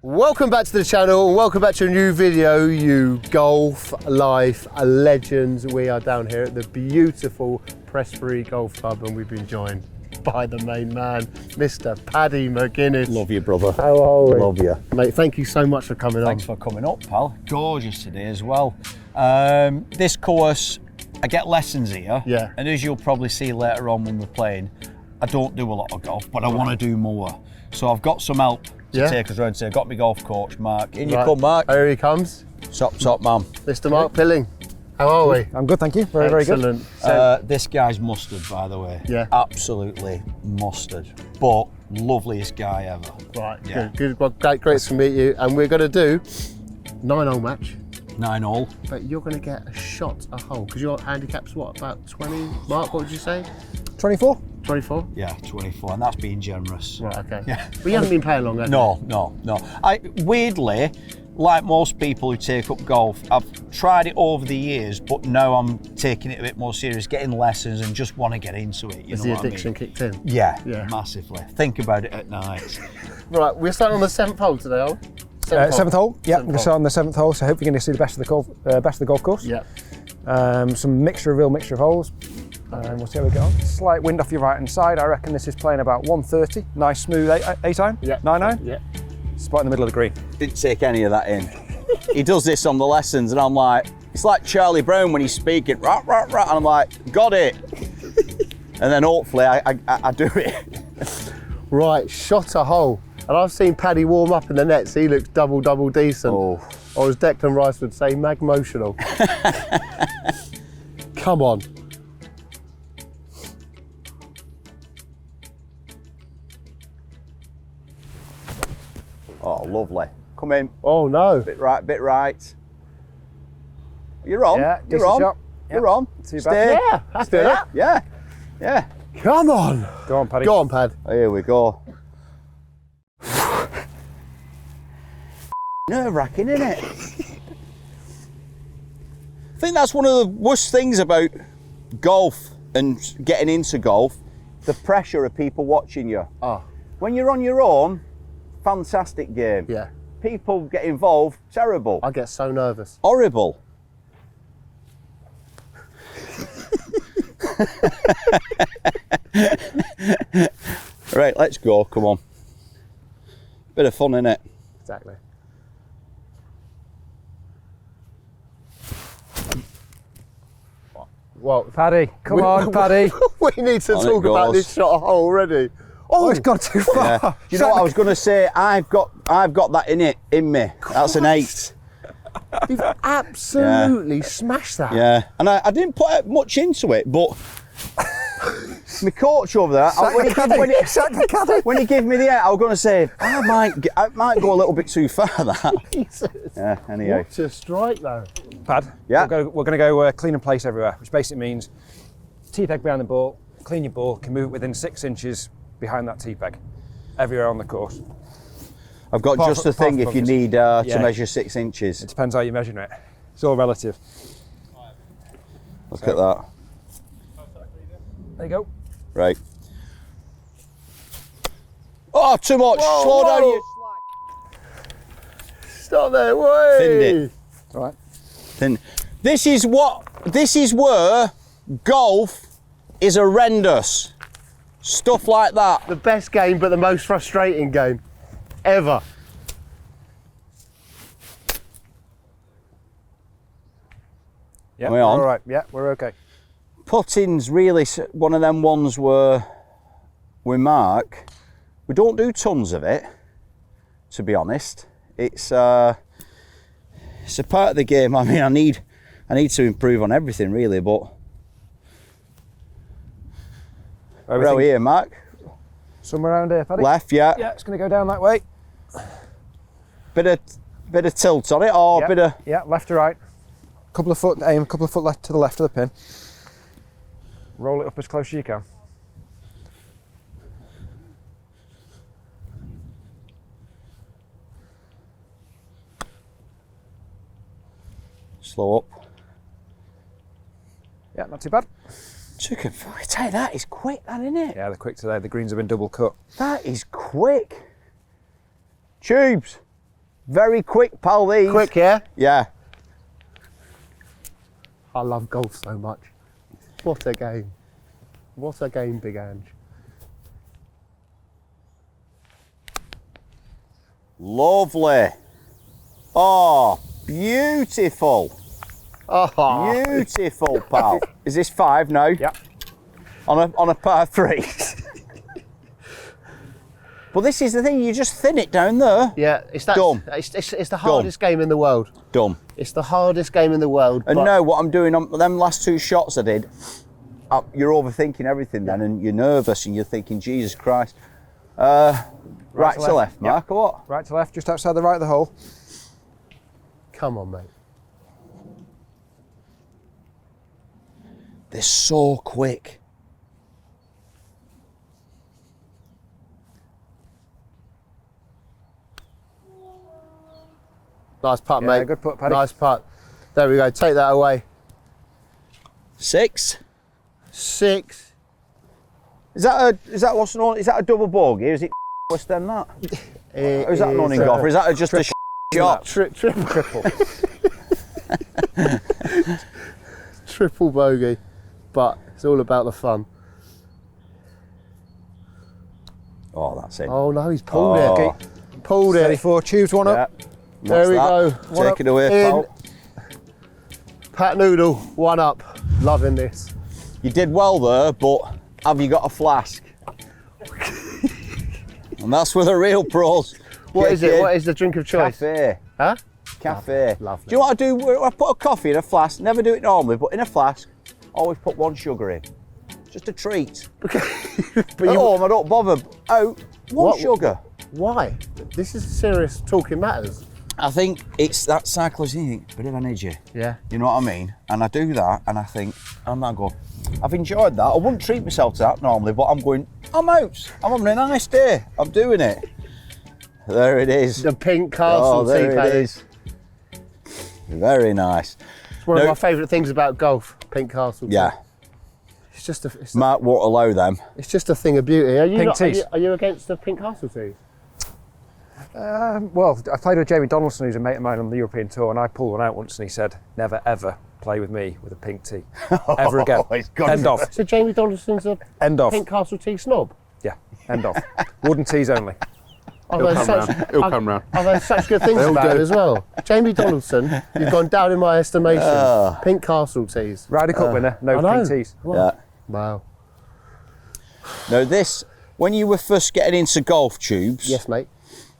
Welcome back to the channel and welcome back to a new video, you golf life legends. We are down here at the beautiful Prestbury Golf Club and we've been joined by the main man, Mr. Paddy McGuinness. Love you, brother. How are we? Love you. Mate, thank you so much for coming on. Thanks for coming up, pal. Gorgeous today as well. This course, I get lessons here. Yeah. And as you'll probably see later on when we're playing, I don't do a lot of golf, but I want to do more. So I've got some help to take us around. So I've got my golf coach, Mark. In you come, Mark. Here he comes. Top man. Mr. Mark Pilling. How are we? I'm good, thank you. Very good. Excellent. This guy's mustard, by the way. Yeah. Absolutely mustard. But loveliest guy ever. Right, Yeah. good. Well, great to meet you. And we're going to do 9-hole match. 9-all. But you're going to get a shot a hole because your handicap's what, about 20? Mark, what would you say? 24? 24? Yeah, 24, and that's being generous. Right, okay. Yeah. But you haven't been playing long, have you? No. Weirdly, like most people who take up golf, I've tried it over the years, but now I'm taking it a bit more serious, getting lessons and just want to get into it. Has the addiction kicked in? Yeah, Yeah. Massively. Think about it at night. Right, we're starting on the 7th hole today, are we? Seventh hole. Yeah, Seventh we're going to start on the 7th hole, so hopefully you're going to see the best of the golf course. Yeah. Some real mixture of holes. We'll see how we get on. Slight wind off your right hand side. I reckon this is playing about 130. Nice smooth 8-iron. Yeah. 9-iron. Yeah. Spot in the middle of the green. Didn't take any of that in. He does this on the lessons, and I'm like, it's like Charlie Brown when he's speaking, rah, and I'm like, got it. And then hopefully I do it. Right, shot a hole. And I've seen Paddy warm up in the nets. He looks double decent. Oh. Or as Declan Rice would say, magmotional. Come on. Oh, lovely. Come in. Oh no. Bit right. You're on. Yeah, You're decent on. shot. You're on. Too Stay. bad. Yeah, that's it. Yeah. Come on. Go on, Paddy. Go on, Pad. Here we go. Nerve-wracking, isn't it? I think that's one of the worst things about golf and getting into golf, the pressure of people watching you. Oh, When you're on your own, fantastic game. yeah. People get involved, terrible. I get so nervous. Horrible. Right, let's go, come on. Bit of fun, innit? Exactly. Well, Paddy, come on, Paddy. we need to On it talk about goes. this shot a hole already. Oh, it's gone too far. Yeah. You know what I was going to say? I've got that in me. That's an 8. You've absolutely smashed that. Yeah, and I didn't put much into it, but my coach over there, when he gave me the 8, I was going to say I might go a little bit too far. That. Jesus. Yeah. Anyhow. What a strike though. Pad, Yeah. we're going to go clean and place everywhere, which basically means tee peg behind the ball, clean your ball, can move it within 6 inches behind that tee peg, everywhere on the course. I've got Apart just from- the thing apart if you from need yeah. to measure 6 inches. It depends how you're measuring it. It's all relative. Look at that. There you go. Right. Oh, too much. Whoa, Slow down. whoa. You Stop there, way. thinned it. All right. Thin. This is where golf is horrendous. Stuff like that. The best game, but the most frustrating game ever. Yeah, Are we on? all right. Yeah, we're okay. Putting's really one of them ones where we mark. We don't do tons of it, to be honest. It's a part of the game. I mean, I need to improve on everything really, but where are we here, Mark? Somewhere around here, Paddy. Left, yeah. Yeah, it's going to go down that way. Bit of tilt on it, or Yeah, bit of. yeah, left to right. Couple of foot left to the left of the pin. Roll it up as close as you can. Slow up. Yeah, not too bad. Took I tell you, that is quick, that, isn't it? Yeah, they're quick today. The greens have been double cut. That is quick. Tubes. Very quick, pal, these. Quick, yeah? Yeah. I love golf so much. What a game. What a game, Big Ange. Lovely. Oh, beautiful. Oh, Beautiful, pal. Is this 5 now? Yep. On a par 3. But this is the thing, you just thin it down there. yeah, it's that. Dumb. It's the hardest game in the world. Dumb. It's the hardest game in the world. And but no, what I'm doing on them last 2 shots I did, you're overthinking everything then, and you're nervous and you're thinking, Jesus Christ. Right to left, Mark, or what? Right to left, just outside the right of the hole. Come on, mate. They're so quick. Nice putt, Yeah, mate. good putt, Paddy. Nice putt. There we go. Take that away. 6. 6. Is that what's known? Is that a double bogey? Or is it worse than that? Or is that known in golf? Or is that just a shot? Triple. Triple bogey. But it's all about the fun. Oh, that's it. Oh no, he's pulled Oh. it. Pulled Steady it. 4, tubes, 1 up. Yeah. There we go. Go. Take it away, In. pal. Pat Noodle, 1 up. Loving this. You did well there, but have you got a flask? And that's where the real pros. What is kick it? in. What is the drink of choice? Cafe. Huh? Cafe. Lovely. Do you know what I do? I put a coffee in a flask. Never do it normally, but in a flask, always put 1 sugar in. Just a treat. But At home, I don't bother. Out, 1 What? sugar. Why? This is serious talking matters. I think it's that psychology, bit of energy. Yeah. You know what I mean? And I do that, and I think, I'm not going, I've enjoyed that. I wouldn't treat myself to that normally, but I'm going, I'm out. I'm having a nice day. I'm doing it. There it is. The pink castle there tea it paddy. is. Very nice. It's one of No. my favourite things about golf. Pink castle tea. Yeah. It's just a. Mark won't allow them. It's just a thing of beauty. Are you Pink not, teas. are you against the pink castle teas? Well, I played with Jamie Donaldson, who's a mate of mine on the European Tour, and I pulled one out once and he said, never ever play with me with a pink tea. Ever again. It's got End of. So Jamie Donaldson's a End of. pink castle tea snob. Yeah, end of. Wooden teas only. I've He'll come round. I've heard such good things about it as well. Jamie Donaldson, you've gone down in my estimation. Pink castle teas. Ryder Cup winner, no I know. pink teas. Yeah. Wow. Now this, when you were first getting into golf tubes, Yes, mate.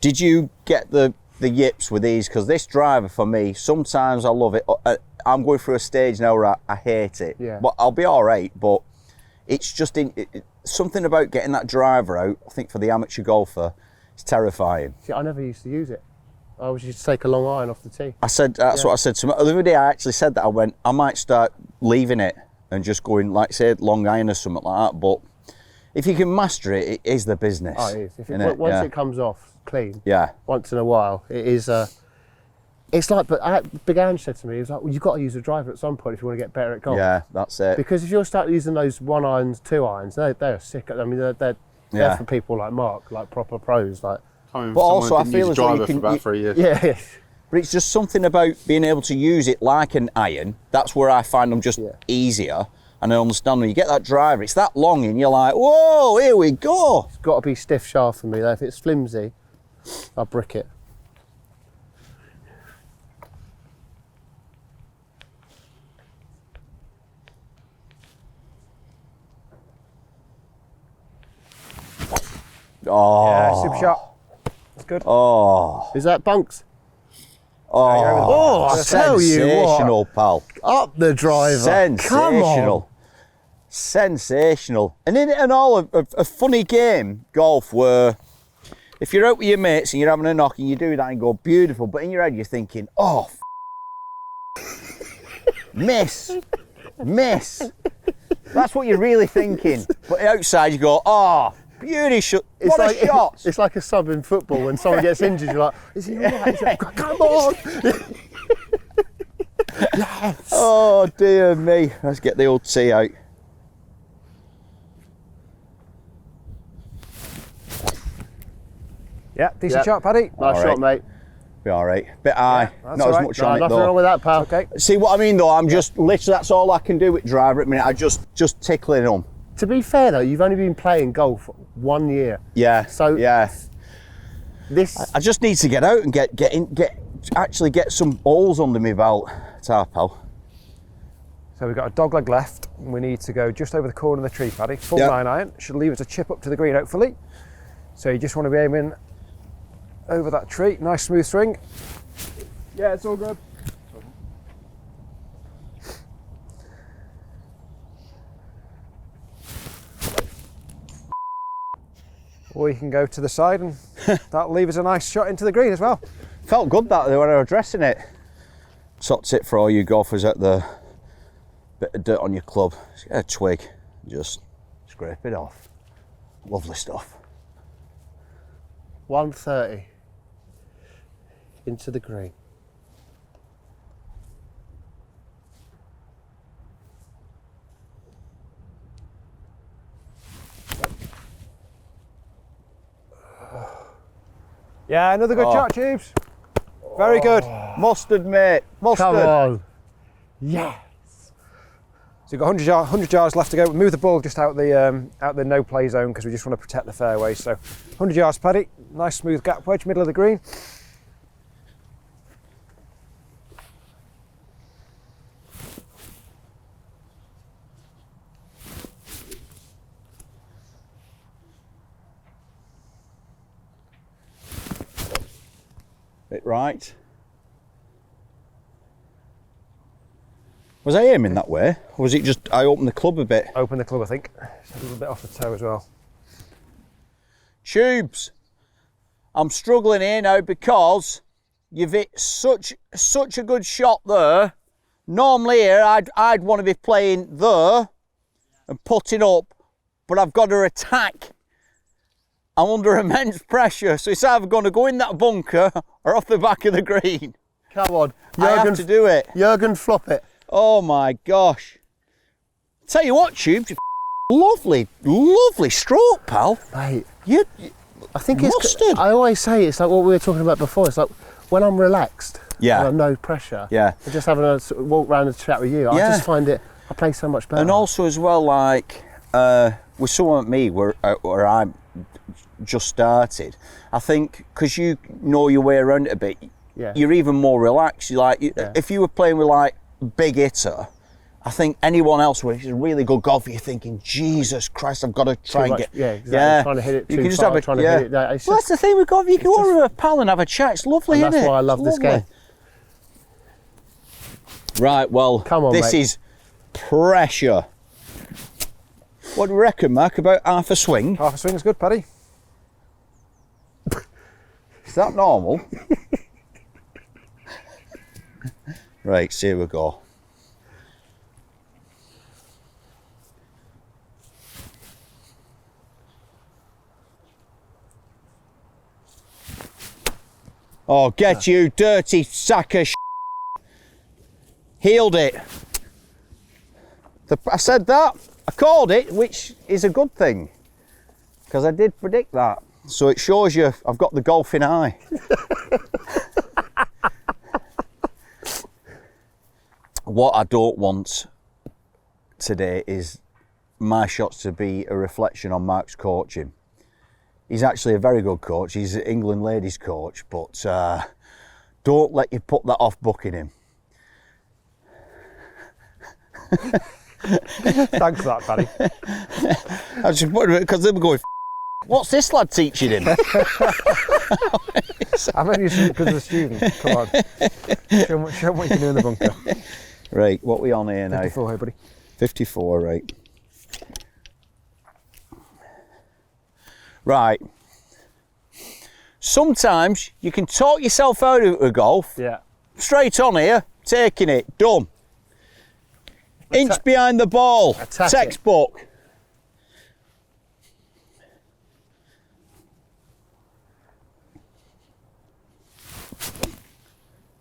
did you get the yips with these? Because this driver for me, sometimes I love it. I'm going through a stage now where I hate it. Yeah. But I'll be all right. But it's just something about getting that driver out. I think for the amateur golfer, it's terrifying. See, I never used to use it. I always used to take a long iron off the tee. I said that's what I said to him. The other day I actually said that I went, I might start leaving it and just going, like say, long iron or something like that. But if you can master it, it is the business. Oh, it is. If innit? once Yeah. it comes off clean, Yeah. once in a while, it is. It's like, but Big Ange said to me, he was like, well, you've got to use a driver at some point if you want to get better at golf. Yeah, that's it. Because if you'll start using those 1 irons, 2 irons, they're sick. I mean, they're Yeah. for people like Mark, like proper pros. Like, But also, I feel as though you driver can. for about 3 years. yeah, But it's just something about being able to use it like an iron. That's where I find them just easier. And I understand when you get that driver, it's that long and you're like, whoa, here we go. it's got to be stiff shaft for me. Though. If it's flimsy, I'll brick it. Oh, Yeah, super shot. That's good. oh, Is that bunks? oh, I tell you what. sensational, pal. Up the driver. Come on. Sensational. Sensational. And in it and all, a funny game, golf, where if you're out with your mates and you're having a knock and you do that and go, beautiful, but in your head you're thinking, oh, miss. That's what you're really thinking. But outside you go, oh, beauty shot. What a shot. It's like a sub in football when someone gets injured. You're like, is he all right? Come on. Yes. Oh, dear me. Let's get the old tee out. Yeah, decent Yeah. shot, Paddy. Nice All shot, right. mate. Be all right. Bit high, that's not all as right. much No, on it nothing though. wrong with that, pal. Okay. See what I mean though? I'm just literally, that's all I can do with driver at the minute. I just tickling them. To be fair though, you've only been playing golf 1 year. Yeah. So yeah. This I just need to get out and actually get some holes under my belt, Tarpel. So we've got a dogleg left. We need to go just over the corner of the tree, Paddy. Full 9 iron. Should leave us a chip up to the green, hopefully. So you just want to be aiming over that tree. Nice smooth swing. Yeah, it's all good. Or you can go to the side and that'll leave us a nice shot into the green as well. Felt good that when I was dressing it. Top tip for all you golfers out there: bit of dirt on your club, just get a twig, just scrape it off. Lovely stuff. 130 into the green. Yeah, another good shot, Tubes. Very good. Mustard, mate. Mustard. Come on. Yeah. So you've got 100 yards left to go. Move the ball just out the no play zone because we just want to protect the fairway. So 100 yards, Paddy. Nice smooth gap wedge, middle of the green. Bit right. Was I aiming that way? Or was it just I opened the club a bit? Open the club, I think. Just a little bit off the toe as well. Tubes, I'm struggling here now because you've hit such a good shot there. Normally here I'd want to be playing there and putting up, but I've got to attack. I'm under immense pressure, so it's either going to go in that bunker or off the back of the green. Come on. I have to do it. Jurgen, flop it. Oh my gosh. Tell you what, Tubes, lovely stroke, pal. Mate, You I think Mustard. it's. I always say it's like what we were talking about before. It's like when I'm relaxed, Yeah. and I'm no pressure, Yeah. and just having a sort of walk around and chat with you, I Yeah. just find it. I play so much better. And also as well, like with someone like me, where I'm just started, I think because you know your way around it a bit, Yeah. you're even more relaxed. You like Yeah. if you were playing with like big hitter, I think anyone else who's a really good golfer, you're thinking, Jesus Christ, I've got to try and much. get. Yeah, exactly. Trying to hit it You too can just far, have trying to hit it there. It's Well, just- that's the thing with golf. You can go with a pal and have a chat. It's lovely, And isn't that's it? why I love It's this game. Right, well, Come on, this mate. is pressure. What do you reckon, Mark? About half a swing? Half a swing's good, Paddy. Is that normal? Right, so here we go. Oh, get you dirty sack of Healed it. I said that. I called it, which is a good thing. Because I did predict that. So it shows you I've got the golfing eye. What I don't want today is my shots to be a reflection on Mark's coaching. He's actually a very good coach. He's an England ladies coach, but don't let you put that off booking him. Thanks for that, Paddy. I just because they were going, what's this lad teaching him? I'm only because of the student. Come on. Show him what you can do in the bunker. Right, what are we on here now? 54 here, buddy. 54, right. Right. Sometimes you can talk yourself out of a golf. Yeah. Straight on here, taking it, done. Inch behind the ball, Attack it. textbook.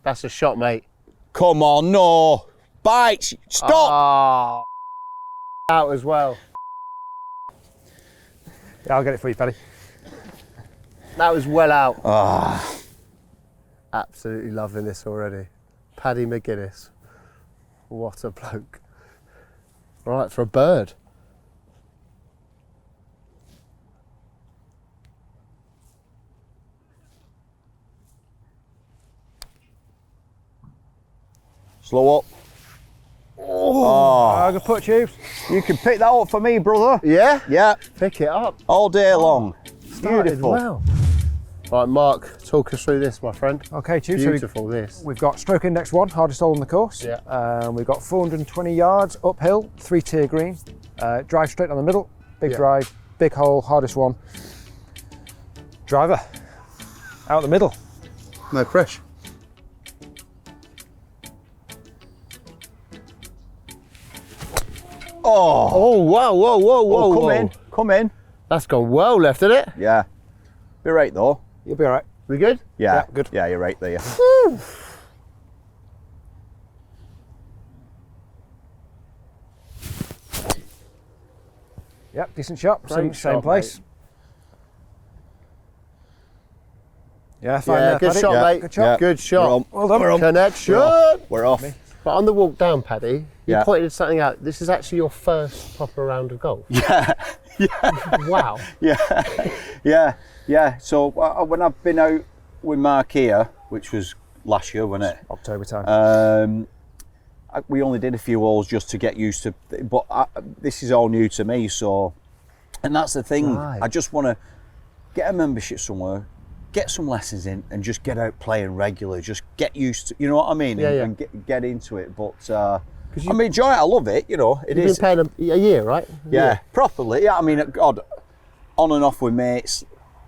That's a shot, mate. Come on, no. Bites, stop. Out as well. Yeah, I'll get it for you, Paddy. That was well out. Absolutely loving this already. Paddy McGuinness. What a bloke. Right, for a bird. Slow up. Oh, good putt, Tubes. You can pick that up for me, brother. Yeah? Yeah, Pick it up. all day long. Started Beautiful. well. Right, Mark, talk us through this, my friend. Okay, Tubes. Beautiful, this. We've got stroke index 1, hardest hole on the course. Yeah. We've got 420 yards uphill, 3-tier green. Drive straight down the middle, big Yeah. drive, big hole, hardest one. Driver, out the middle. No pressure. Oh, Oh, wow, whoa, whoa, whoa, come whoa. in, come in. That's gone well left, isn't it? Yeah, be right though. You'll be all right. We good? Yeah, Yeah, good. Yeah, you're right there. Yep, decent shot, Great same shot, place. mate. Yeah, fine Yeah, there, good Paddy. shot, Yeah, mate. good shot. Yeah. Good shot. We're on. Well done. We're on. Connection. We're off. But on the walk down, Paddy, you Yeah. pointed something out. This is actually your first proper round of golf. Yeah, Wow. yeah. So when I've been out with Mark here, which was last year, wasn't it? October time. We only did a few holes just to get used to, but this is all new to me. So, and that's the thing. Right. I just want to get a membership somewhere, get some lessons in, and just get out playing regularly. Just get used to, you know what I mean? Yeah, yeah. And get into it. But I enjoy it. I love it. You know, it You've is. been playing a year, right? Yeah, properly. Yeah, I mean, God, on and off with mates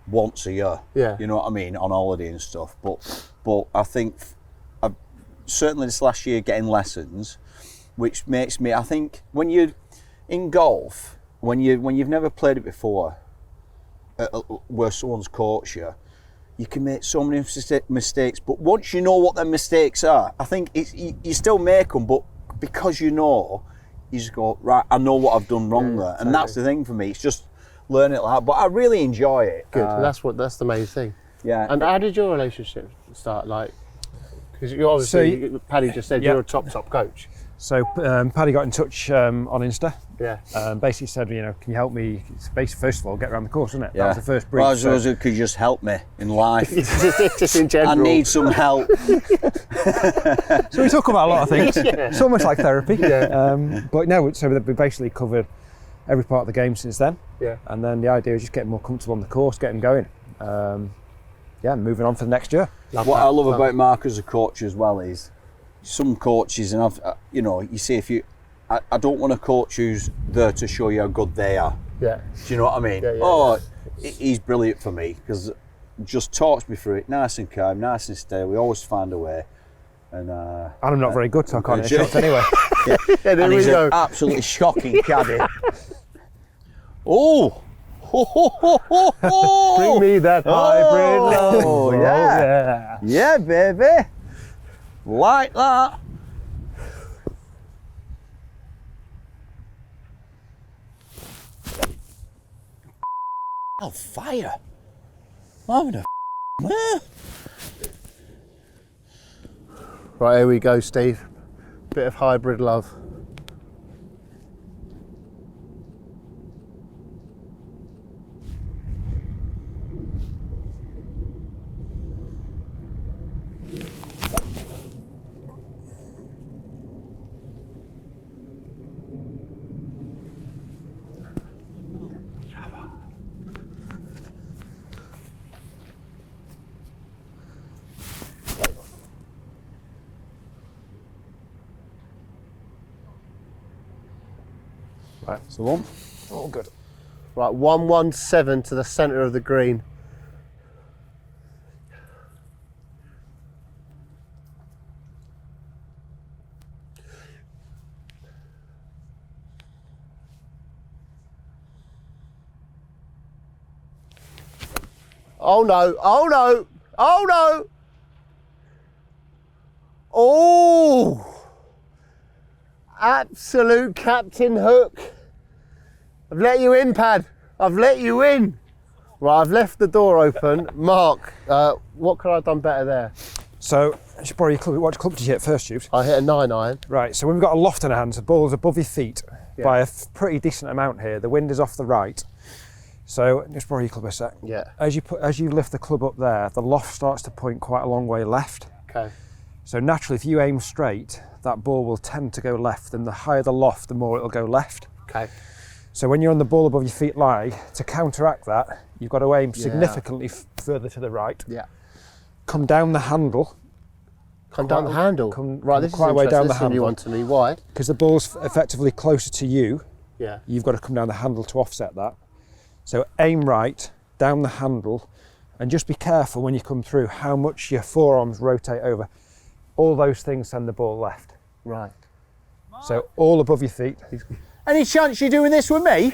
once a year. Yeah. You know what I mean, on holiday and stuff. But I think I've certainly this last year getting lessons, which makes me. I think when you're in golf, when you've never played it before, where someone's coached you, you can make so many mistakes. But once you know what them mistakes are, I think you still make them, but because you know, you just go, right, I know what I've done wrong there. And that's the thing for me. It's just learn it like that. But I really enjoy it. Good. That's the main thing. Yeah. And how did your relationship start? Like, because you obviously, Paddy just said yeah. you're a top coach. So Paddy got in touch on Insta. Yeah. Basically said, you know, can you help me? Basically, first of all, get around the course, wasn't it? Yeah. That was the first brief. Well, I was could you just help me in life? Just in general. I need some help. So we talk about a lot of things. It's almost like therapy. Yeah. But no, so we basically covered every part of the game since then. Yeah. And then the idea is just getting more comfortable on the course, getting going. Moving on for the next year. What I love about Mark as a coach as well is some coaches, and I've, you see if you, I don't want a coach who's there to show you how good they are. Yeah. Do you know what I mean? Yeah. He's brilliant for me because just talks me through it, nice and calm, nice and steady. We always find a way. And I'm not very good, so I can't hit shots anyway. Yeah, there and we he's go. an absolutely shocking caddy. Oh! Bring me that hybrid love. Oh, yeah. Yeah, baby. Like that. Oh, fire. I'm having a Right, here we go, Steve. Bit of hybrid love. Right, so one. All good. Right, 117 to the centre of the green. Oh no, oh no, oh no! Oh! Absolute Captain Hook. I've let you in, Pad. I've let you in. Right, I've left the door open. Mark, what could I have done better there? So, I should borrow your club. What club did you hit first, Jubes? I hit a 9-iron. Right, so when we've got a loft in our hands, the ball's above your feet Yeah. by a pretty decent amount here. The wind is off the right. So, just borrow your club a sec. Yeah. As you lift the club up there, the loft starts to point quite a long way left. Okay. So naturally, if you aim straight, that ball will tend to go left, and the higher the loft, the more it'll go left. Okay. So when you're on the ball above your feet lie, to counteract that, you've got to aim significantly further to the right. Yeah. Come down the handle. Come down the handle. Right, this is quite a way down the interesting. This is a new handle. one to me. Why? Because the ball's effectively closer to you, Yeah. you've got to come down the handle to offset that. So aim right, down the handle, and just be careful when you come through how much your forearms rotate over. All those things send the ball left. Right. So all above your feet. Any chance you're doing this with me?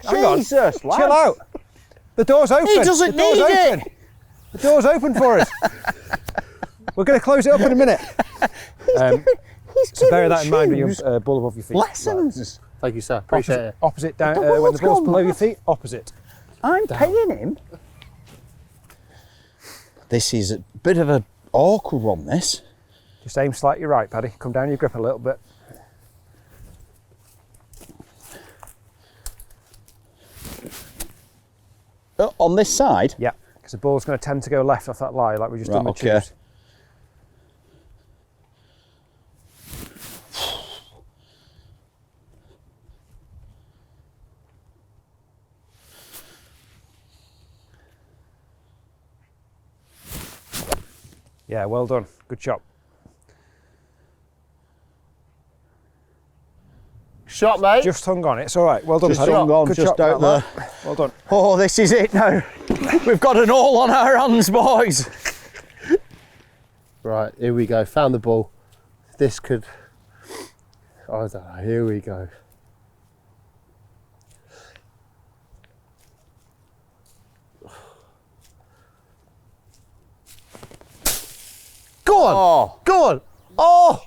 Hang on. Jesus, lad. Chill out. The door's open. He doesn't The door's need it. open. The door's open for us. We're going to close it up in a minute. So bear that in mind when you're ball above your feet. Lessons. Thank you, sir. Appreciate it. Opposite down. The When the ball's ball's gone below your mad. feet, opposite. I'm paying him. This is a bit of an awkward one, this. Just aim slightly right, Paddy. Come down your grip a little bit. On this side? Yeah, because the ball's going to tend to go left off that lie, like we just done with okay. tubes. Yeah, well done. Good shot. Shot, mate. Just hung on. It's all right. Well done, Just Paddy. hung on, Good just shot, out that, there. lad. Well done. Oh, this is it now. We've got an all on our hands, boys. Right, here we go. Found the ball. This could. I don't know. Here we go. Go on. Oh, Go on. oh,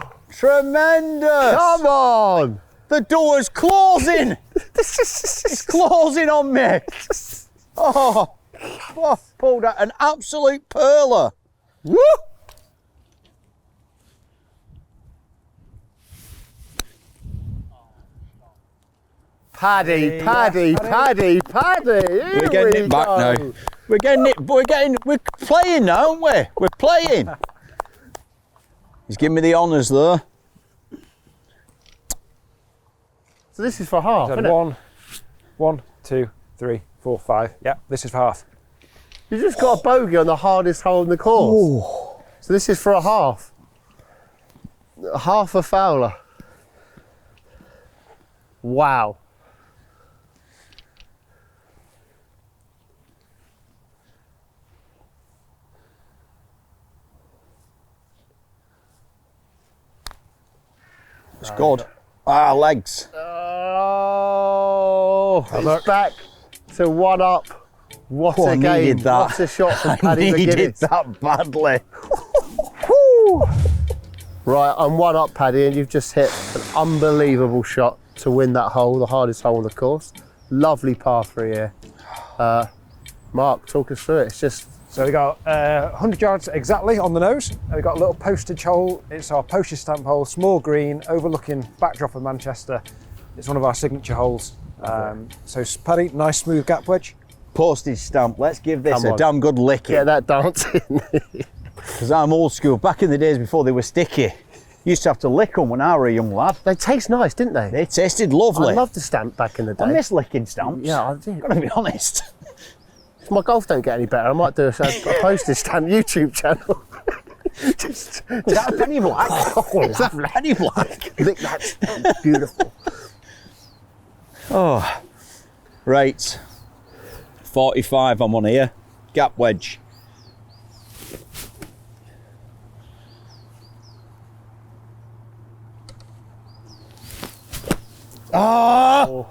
Oh! tremendous. Come on. The door's closing. It's closing on me. Oh, pulled out an absolute perler. Woo! Paddy, Paddy, Paddy, Paddy. Here We're getting we it back go. now. We're playing now, aren't we? We're playing. He's giving me the honours there. So this is for half, So isn't it? 1, 2, 3, 4, 5. Yeah, this is for half. You just got a bogey on the hardest hole in the course. So this is for a half. Half a fouler. Wow. It's good. Ah, legs. Oh, it's back to 1 up. What Oh, a I game. needed that. What a shot from I Paddy needed McGuinness. that badly. Right, I'm 1 up, Paddy, and you've just hit an unbelievable shot to win that hole, the hardest hole on the course. Lovely par 3 here. Mark, talk us through it. It's just, So we got 100 yards exactly on the nose. And we got a little postage hole. It's our postage stamp hole, small green, overlooking backdrop of Manchester. It's one of our signature holes. So Paddy, nice smooth gap wedge. Postage stamp. Let's give this Come a on. damn good licking. get that dancing. Because I'm old school. Back in the days before they were sticky, used to have to lick them when I were a young lad. They taste nice, didn't they? They tasted lovely. I loved the stamp back in the day. I miss licking stamps. Yeah, I did. Gotta be honest. If my golf don't get any better, I might do a postage stamp YouTube channel. Just Is that a penny black? is that Penny black. lick that stamp. Beautiful. Oh, right. 45 I'm on here. Gap wedge. Oh!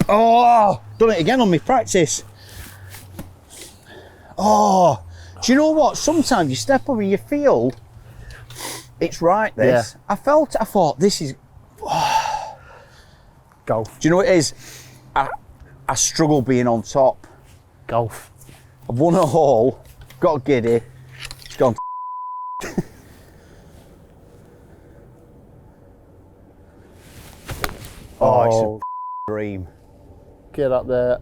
Oh! Done it again on me practice. Oh! Do you know what? Sometimes you step over and you feel it's right, this. Yeah. I thought this is. Golf. Do you know what it is? I struggle being on top. Golf. I've won a hole, got giddy, it's gone. Oh, it's a dream. Get up there.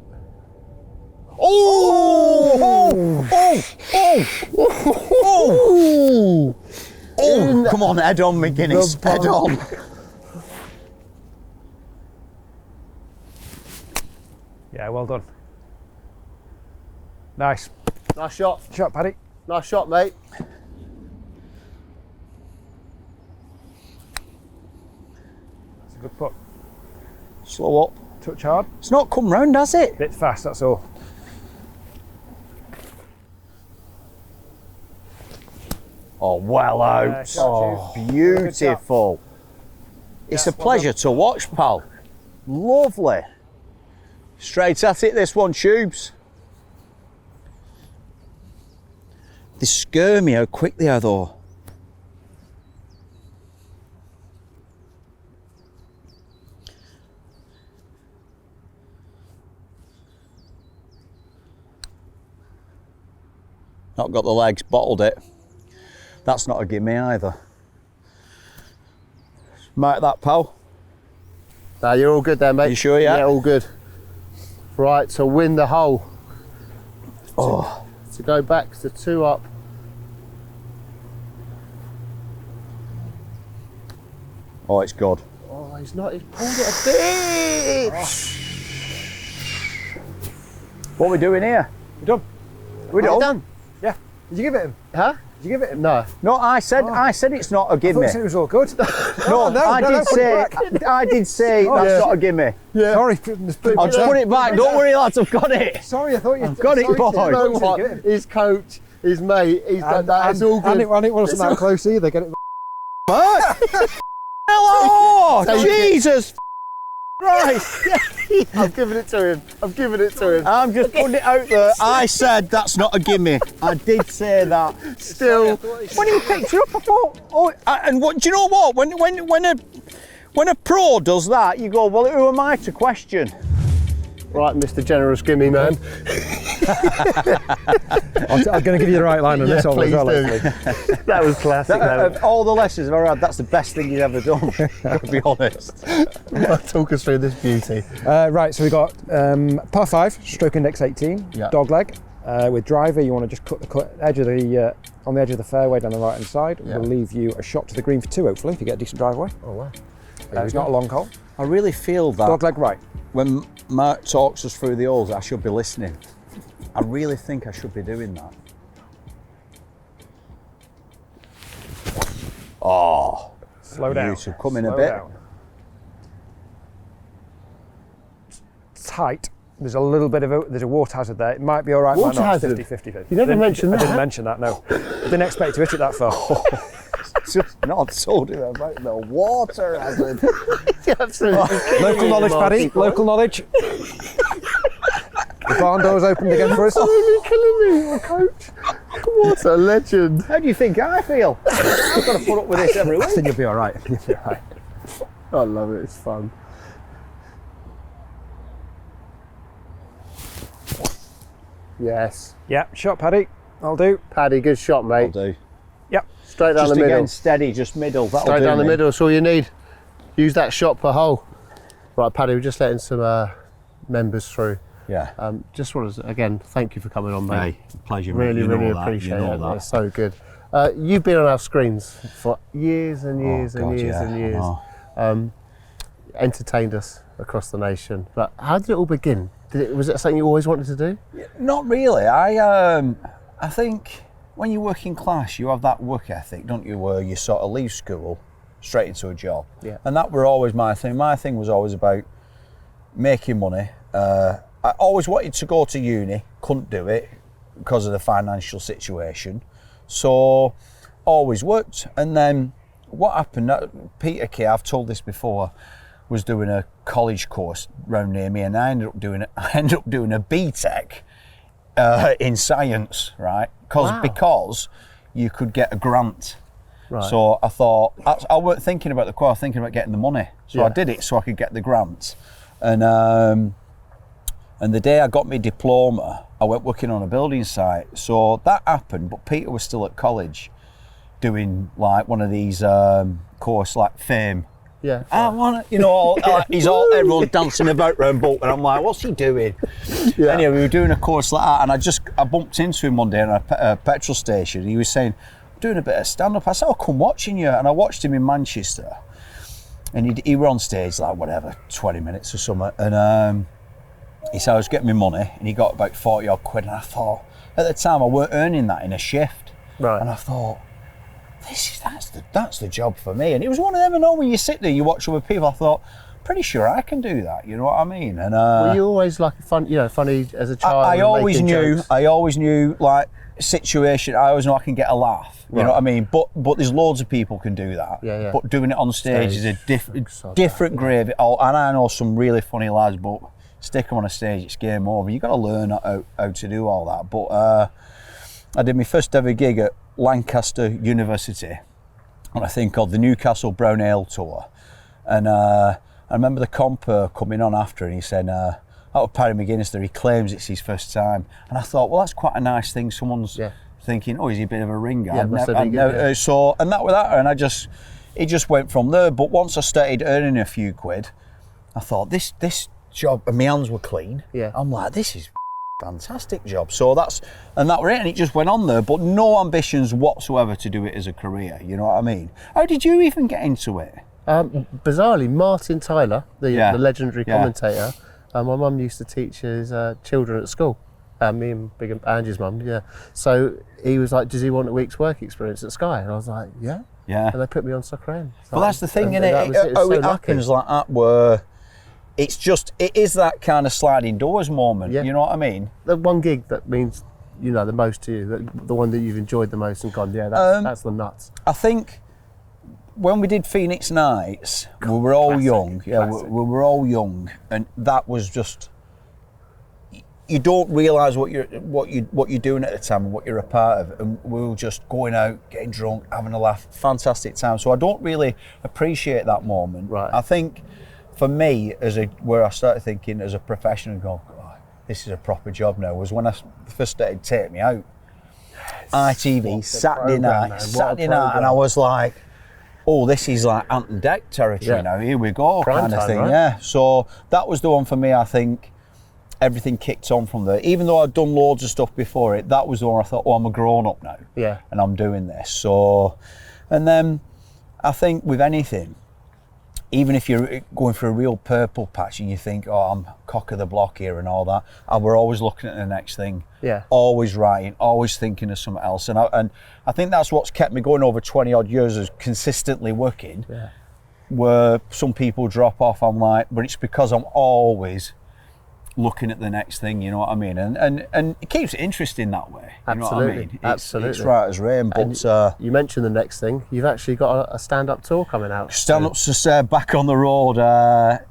Oh! Oh! Come on, head on, McGuinness, head on. Yeah, well done. Nice. Nice shot. Shot, Paddy. Nice shot, mate. That's a good putt. Slow up. Touch hard. It's not come round, has it? Bit fast, that's all. Oh, well out. shot, Oh, beautiful. It's a pleasure to watch, pal. Lovely. Straight at it, this one, Tubes. They scare me how quick they are, though. Not got the legs, bottled it. That's not a gimme either. Mark that, pal. Nah, you're all good there, mate. You sure, yeah? Yeah, all good. Right, to win the hole. Oh, To go back to 2 up. oh, it's good. Oh, he's pulled it a bit. What are we doing here? You done? We Well done? done. Yeah. Did you give it him? Huh? Did you give it him? No. No, I said it's not a I gimme. thought you said it was all good. No, I no, did put it say back. I did say Oh, that's yeah. not a gimme. Yeah. Sorry. I'll just put it back. Don't worry, lads, I've got it. Sorry, I thought you. I've got it, sorry, boy. I You know thought you said what? give it him. His coach, his mate, he's done that. It's all good. And it wasn't that close either. Get it. Mark. Hello, Jesus Christ. I've given it to him. I've given it to him. I'm just putting it out there. I said that's not a gimme. I did say that. Still. When he picked it up, I thought, and what? Do you know what? When a pro does that, you go, well, who am I to question? Right, Mr. Generous Gimme Man. I'm going to give you the right line on this one as please well. do. Actually. That was classic. Of all the lessons I've ever had, that's the best thing he's ever done, to be honest. Talk us through this beauty. Right, so we got par 5, stroke index 18, Yeah. dog leg. With driver, you want to just cut the edge of the on the edge of the fairway down the right hand side. Yeah. We'll leave you a shot to the green for 2, hopefully, if you get a decent driveway. Oh, wow. It's not a long hole. I really feel that Dog leg right. when Mark talks us through the holes, I should be listening. I really think I should be doing that. Oh, Slow down. beautiful. Come in a Slow bit. down. Tight. There's a little bit of there's a water hazard there. It might be all right. Water might not. hazard? 50-50. You never mentioned I that. didn't mention that, no. Didn't expect to hit it that far. Just not told him about the water hazard. Absolutely. Local knowledge, Paddy. Local knowledge. The barn door's opened again for us. Absolutely killing me, coach. What a legend. How do you think I feel? I've got to put up with this every I week. think you'll be all right. You'll be all right. I love it, it's fun. Yes. Yeah, shot, Paddy. I'll do. Paddy, good shot, I'll mate. do. Yep. Straight down Just the middle. again, steady, just middle. That'll Straight do down the me. middle, that's all you need. Use that shot per hole. Right, Paddy, we're just letting some members through. Yeah. Just want to, again, thank you for coming on, mate. Hey, pleasure, mate. Really, You know really that, appreciate you know it. that. It's so good. You've been on our screens for years and years God, and years yeah, and I years. know. Entertained us across the nation. But how did it all begin? Was it something you always wanted to do? Not really. I think when you're working class, you have that work ethic, don't you? Where you sort of leave school straight into a job. Yeah. And that were always my thing. My thing was always about making money. I always wanted to go to uni, couldn't do it because of the financial situation. So always worked. And then what happened? Peter Kay, I've told this before, was doing a college course round near me, and I ended up doing a BTEC in science, right? Because you could get a grant. Right. So I thought I weren't thinking about the course, I was thinking about getting the money. So Yeah. I did it so I could get the grant, and And the day I got my diploma, I went working on a building site. So that happened, but Peter was still at college doing like one of these course like Fame. Yeah. I want to, you know, everyone dancing about round Bolton. And I'm like, what's he doing? Yeah. Anyway, we were doing a course like that, and I bumped into him one day at a petrol station. He was saying, I'm doing a bit of stand-up. I said, I'll come watching you. And I watched him in Manchester. And he were on stage like, whatever, 20 minutes or something. And he said, I was getting my money, and he got about 40 odd quid. And I thought, at the time, I weren't earning that in a shift. Right. And I thought, that's the job for me. And it was one of them, and all when you sit there, you watch other people, I thought, pretty sure I can do that, you know what I mean? And were you always like funny as a child? I always knew like situation, I always know I can get a laugh, you know what I mean? But there's loads of people can do that. Yeah. But doing it on stage is a different grade. And I know some really funny lads, but stick them on a stage, it's game over. You got to learn how to do all that. But I did my first ever gig at Lancaster University on a thing called the Newcastle Brown Ale Tour, and I remember the comper coming on after, and he said, "That was Paddy McGuinness there. He claims it's his first time." And I thought, well, that's quite a nice thing. Someone's thinking, "Oh, is he a bit of a ringer?" So, and that was that, and it just went from there. But once I started earning a few quid, I thought this job, and my hands were clean. Yeah, I'm like, this is fantastic job. So that were it, and it just went on there, but no ambitions whatsoever to do it as a career, you know what I mean? How did you even get into it? Bizarrely, Martin Tyler, the legendary commentator, my mum used to teach his children at school, me and Big Angie's mum, so he was like, does he want a week's work experience at Sky? And I was like, yeah, and they put me on Soccer AM. Well, that's the thing, isn't it? It happens like that, where it is that kind of sliding doors moment, you know what I mean? The one gig that means, you know, the most to you, the one that you've enjoyed the most and gone, that's the nuts. I think when we did Phoenix Nights, we were all young, we were all young, and that was just, you don't realise what you're doing at the time and what you're a part of, and we were just going out, getting drunk, having a laugh, fantastic time. So I don't really appreciate that moment. Right. I think, for me, where I started thinking as a professional, go, oh, this is a proper job now, was when I first started taking me out. ITV, Saturday night, and I was like, oh, this is like Ant and Deck territory now, here we go, Prime kind of time, thing, right? So that was the one for me. I think everything kicked on from there. Even though I'd done loads of stuff before it, that was the one I thought, oh, I'm a grown up now, and I'm doing this. So, and then I think with anything, even if you're going for a real purple patch and you think, oh, I'm cock of the block here and all that, we're always looking at the next thing. Always writing, always thinking of something else. And I think that's what's kept me going over 20 odd years, is consistently working. Where some people drop off, I'm like, but it's because I'm always looking at the next thing, you know what I mean? And it keeps it interesting that way. You know what I mean? It's right as rain. But you mentioned the next thing. You've actually got a stand-up tour coming out. Stand-up's just back on the road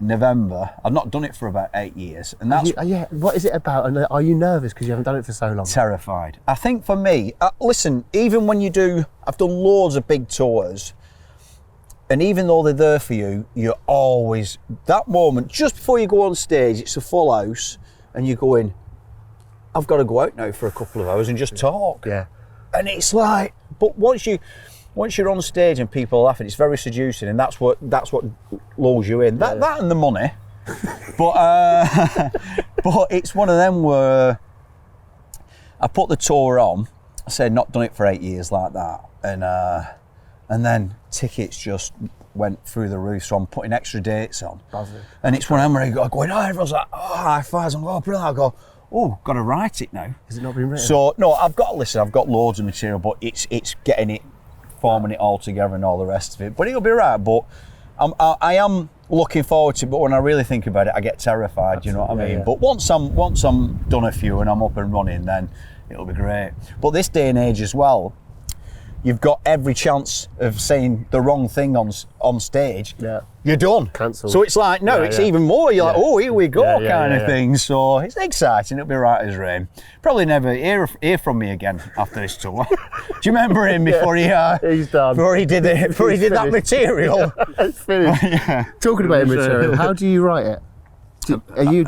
November. I've not done it for about 8 years, and that's what is it about? And are you nervous because you haven't done it for so long? Terrified. I think for me, listen, even when I've done loads of big tours. And even though they're there for you, you're always, that moment, just before you go on stage, it's a full house, and you're going, I've got to go out now for a couple of hours and just talk. And it's like, but once you're on stage and people are laughing, it's very seducing, and that's what lulls you in. That and the money. But it's one of them where I put the tour on, I said not done it for 8 years like that, and then tickets just went through the roof, so I'm putting extra dates on. And it's one of them where I go going, oh, everyone's like, oh, high fives, I'm going, brilliant. I go, oh, got to write it now. Has it not been written? So, no, I've got loads of material, but it's getting it, forming it all together and all the rest of it. But it'll be right, but I am looking forward to it, but when I really think about it, I get terrified, you know what I mean? But once I'm done a few and I'm up and running, then it'll be great. But this day and age as well, you've got every chance of saying the wrong thing on stage. You're done. Cancelled. So it's like, it's even more. You're like, oh, here we go, kind of thing. So it's exciting. It'll be right as rain. Probably never hear from me again after this tour. Do you remember him before he's done. Before he did that material? It's finished. Talking about material, how do you write it? Do you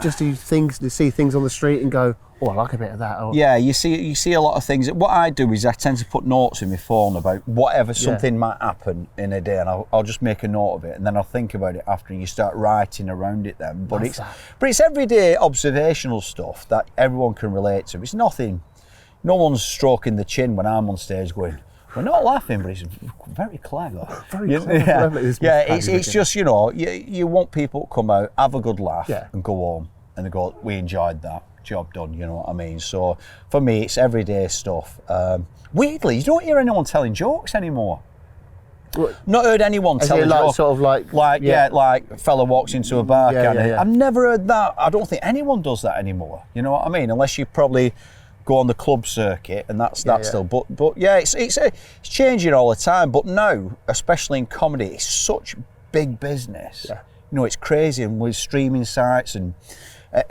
see things on the street and go, oh, I like a bit of that? Or, Yeah, you see a lot of things. What I do is I tend to put notes in my phone about whatever something might happen in a day, and I'll just make a note of it, and then I'll think about it after. You start writing around it then. But it's everyday observational stuff that everyone can relate to. It's nothing. No one's stroking the chin when I'm on stage going, we're not laughing, but it's very clever. Very clever. It's just, you know, you want people to come out, have a good laugh, and go home, and they go, we enjoyed that. Job done, you know what I mean? So for me, it's everyday stuff. Weirdly, you don't hear anyone telling jokes anymore. What? Not heard anyone telling jokes. Sort of like a fella walks into a bar. Yeah. I've never heard that. I don't think anyone does that anymore. You know what I mean? Unless you probably go on the club circuit, and that's still. But yeah, it's changing all the time. But now, especially in comedy, it's such big business. Yeah. You know, it's crazy, and with streaming sites and.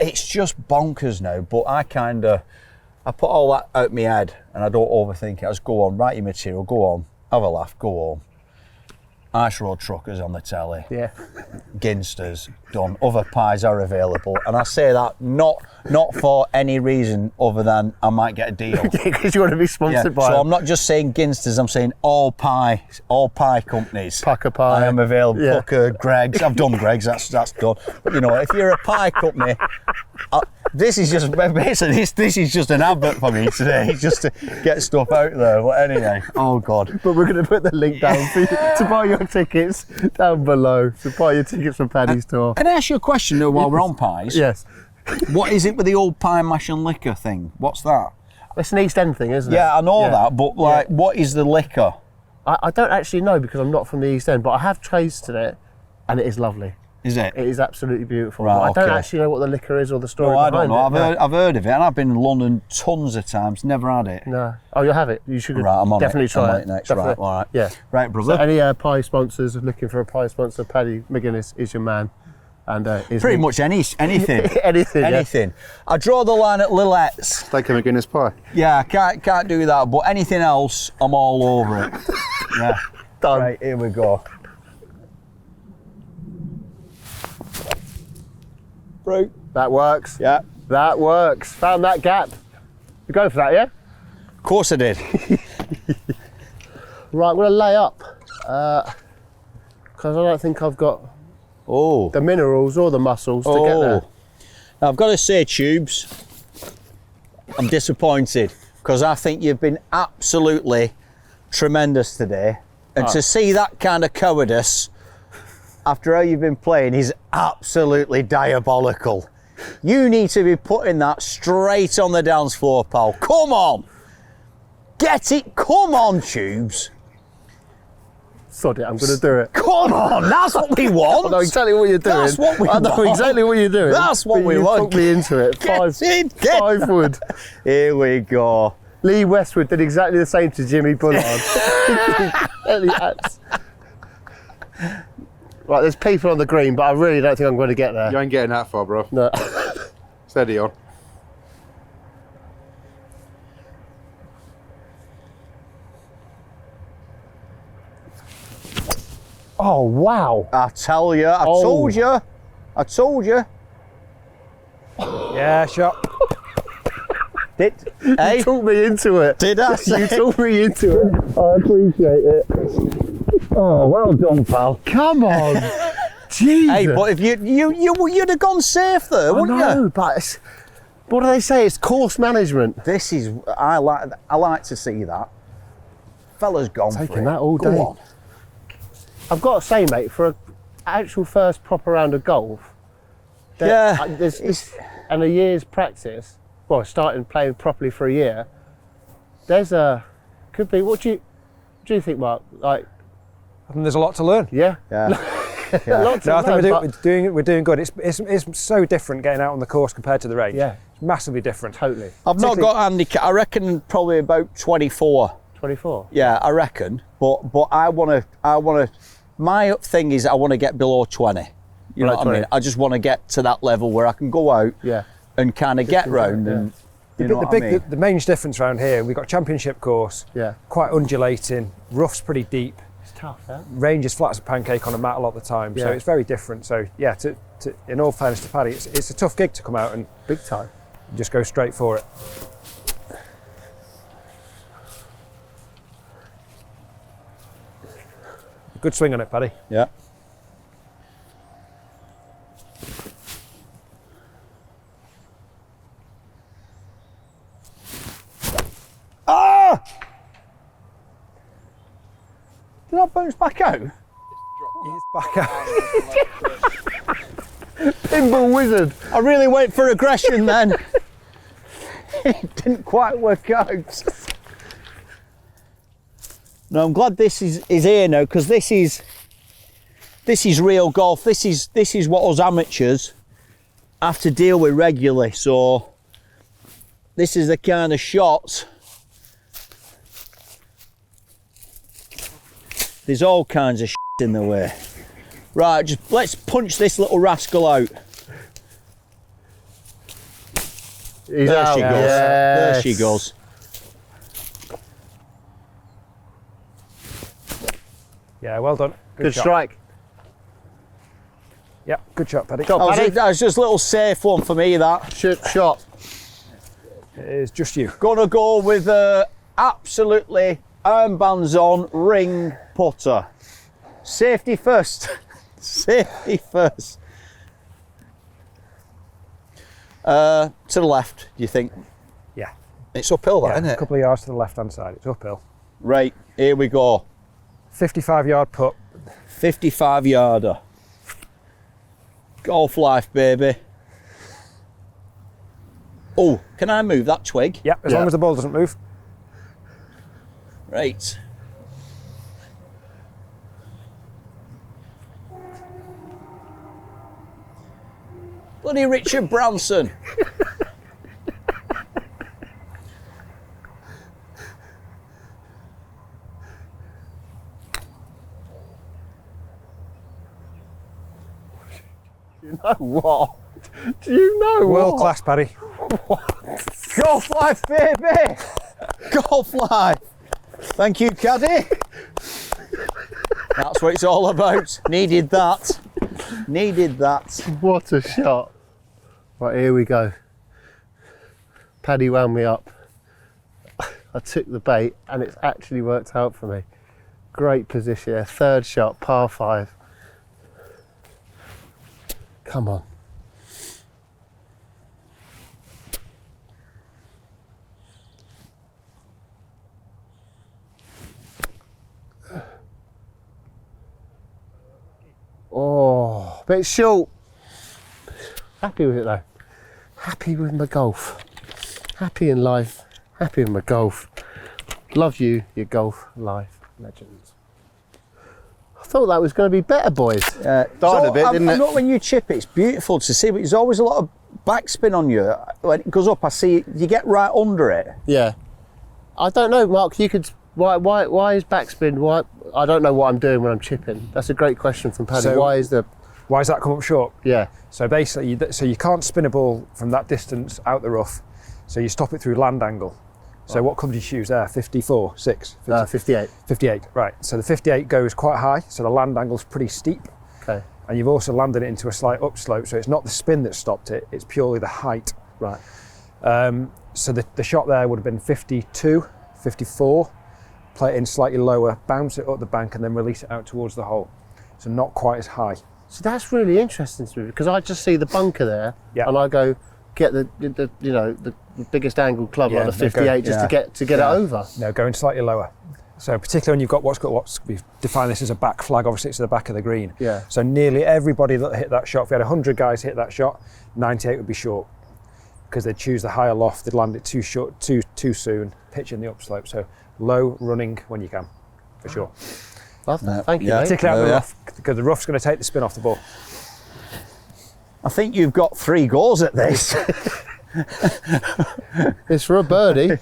It's just bonkers now, but I put all that out my head and I don't overthink it. I just go on, write your material, go on, have a laugh, go home. Ice Road Truckers on the telly. Yeah. Ginsters, done. Other pies are available. And I say that not for any reason other than I might get a deal. Because you want to be sponsored by So them. I'm not just saying Ginsters, I'm saying all pie companies. Pucker Pie. I am available. Yeah. Pucker, Greg's. I've done Greg's, that's done. But you know, if you're a pie company, this is just basically this is just an advert for me today. It's just to get stuff out there. But anyway, oh God. But we're going to put the link down for you to buy your tickets down below. To buy your tickets for Paddy's tour. Can I ask you a question though while we're on pies? Yes. What is it with the old pie mash and liquor thing? What's that? It's an East End thing, isn't it? Yeah, I know that, but like, what is the liquor? I don't actually know because I'm not from the East End, but I have tasted it, and it is lovely. Is it? It is absolutely beautiful. Right, I don't actually know what the liquor is or the story behind it. No, I don't know. I've heard of it, and I've been in London tons of times. Never had it. No. Oh, you'll have it. You should definitely try it. I'm on it next. Definitely. Right, all right. Yeah. Right, brother. So any pie sponsors looking for a pie sponsor, Paddy McGuinness is your man. And pretty much anything. anything. I draw the line at Lillette's. Take a McGuinness pie. Yeah, can't do that. But anything else, I'm all over it. Yeah. Done. Right, here we go. Fruit. That works. Yeah. That works. Found that gap. You're going for that, yeah? Of course I did. Right, I'm going to lay up. Because I don't think I've got the minerals or the muscles to get there. Now, I've got to say, Tubes, I'm disappointed because I think you've been absolutely tremendous today. And to see that kind of cowardice after how you've been playing is absolutely diabolical. You need to be putting that straight on the dance floor, pal. Come on. Get it. Come on, Tubes. Sod it, I'm going to do it. Come on, that's what we want. I know exactly what you're doing. That's what we want. I know exactly what you're doing. That's what we want. You took me into it. Five wood. Here we go. Lee Westwood did exactly the same to Jimmy Bullard. Right, there's people on the green, but I really don't think I'm going to get there. You ain't getting that far, bro. No. Steady on. Oh, wow. I tell you, I told you. Yeah, shot. You talked me into it. Did I say? You talked me into it. I appreciate it. Oh, well done, pal. Come on. Jesus. Hey, but if you'd have gone safe there, wouldn't you? No, but what do they say? It's course management. This is, I like to see that. Fella's gone for it. Taking that all day. Go on. I've got to say, mate, for an actual first proper round of golf, and a year's practice, well, starting playing properly for a year, could be, what do you think, Mark? Like, I think there's a lot to learn. Yeah. Yeah. I think we're doing good. It's so different getting out on the course compared to the range. Yeah. It's massively different. Totally. I've not got handicap. I reckon probably about 24. 24. Yeah, I reckon. But I want to. My thing is I want to get below 20. You know what I mean? I just want to get to that level where I can go out and kind of get round and. The main difference around here, we've got a championship course. Yeah. Quite undulating. Rough's pretty deep. It's tough, huh? Range is flat as a pancake on a mat a lot of the time, so Yeah. it's very different. So yeah, in all fairness to Paddy, it's a tough gig to come out and Big time. just go straight for it. Good swing on it, Paddy. Yeah. Ah! Did that bounce back out? It's back out. Pinball wizard. I really went for aggression then. It didn't quite work out. No, I'm glad this is here now, because this is real golf. This is what us amateurs have to deal with regularly. So this is the kind of shots. There's all kinds of shit in the way. Right, just let's punch this little rascal out. He's There out. she goes. There she goes. Yeah, well done. Good shot. strike. Yeah, good shot, Paddy. Top, Paddy. That was just a little safe one for me, that. Shot. It is just you. Gonna go with absolutely armbands on ring putter. Safety first. Safety first. To the left, do you think? Yeah. It's uphill, that, Yeah, isn't a it? couple of yards to the left-hand side. It's uphill. Right, here we go. 55-yard putt. 55 yarder. Golf life, baby. Oh, can I move that twig? Yeah, as long as the ball doesn't move. Right. Bloody Richard Branson. You know what? Do you know World what? class, Paddy. Golf life, baby. Golf life. Thank you, caddy. That's what it's all about. Needed that. Needed that. What a shot. Right, here we go. Paddy wound me up. I took the bait and it's actually worked out for me. Great position there. Third shot, par 5. Come on. Oh, bit short. Happy with it though. Happy with my golf. Happy in life. Happy with my golf. Love you, your golf life legends. I thought that was going to be better, boys. Died a bit, didn't it? When you chip it, it's beautiful to see, but there's always a lot of backspin on you. When it goes up, I see you get right under it. Yeah. I don't know, Mark. You could. Why is backspin? Why? I don't know what I'm doing when I'm chipping. That's a great question from Paddy. So- Why is the? Why does that come up short? Yeah. So basically, you can't spin a ball from that distance out the rough. So you stop it through land angle. So what club did you choose there? 54, 6? 58. 58, right. So the 58 goes quite high, so the land angle's pretty steep. Okay. And you've also landed it into a slight upslope, so it's not the spin that stopped it, it's purely the height. Right. So the shot there would have been 52, 54, play it in slightly lower, bounce it up the bank and then release it out towards the hole. So not quite as high. So that's really interesting to me because I just see the bunker there, Yeah. and I go get the biggest angled club Yeah, like the no, go- 58 just to get it over. No, going slightly lower. So particularly when you've got what's we've defined this as a back flag, obviously it's to the back of the green. Yeah. So nearly everybody that hit that shot, if we had 100 guys hit that shot, 98 would be short because they'd choose the higher loft, they'd land it too short, too soon, pitch in the upslope. So low running when you can, for sure. Love that. Thank you, Yeah. mate. Particularly out the rough, because the rough's going to take the spin off the ball. I think you've got 3 goals at this. It's for a birdie.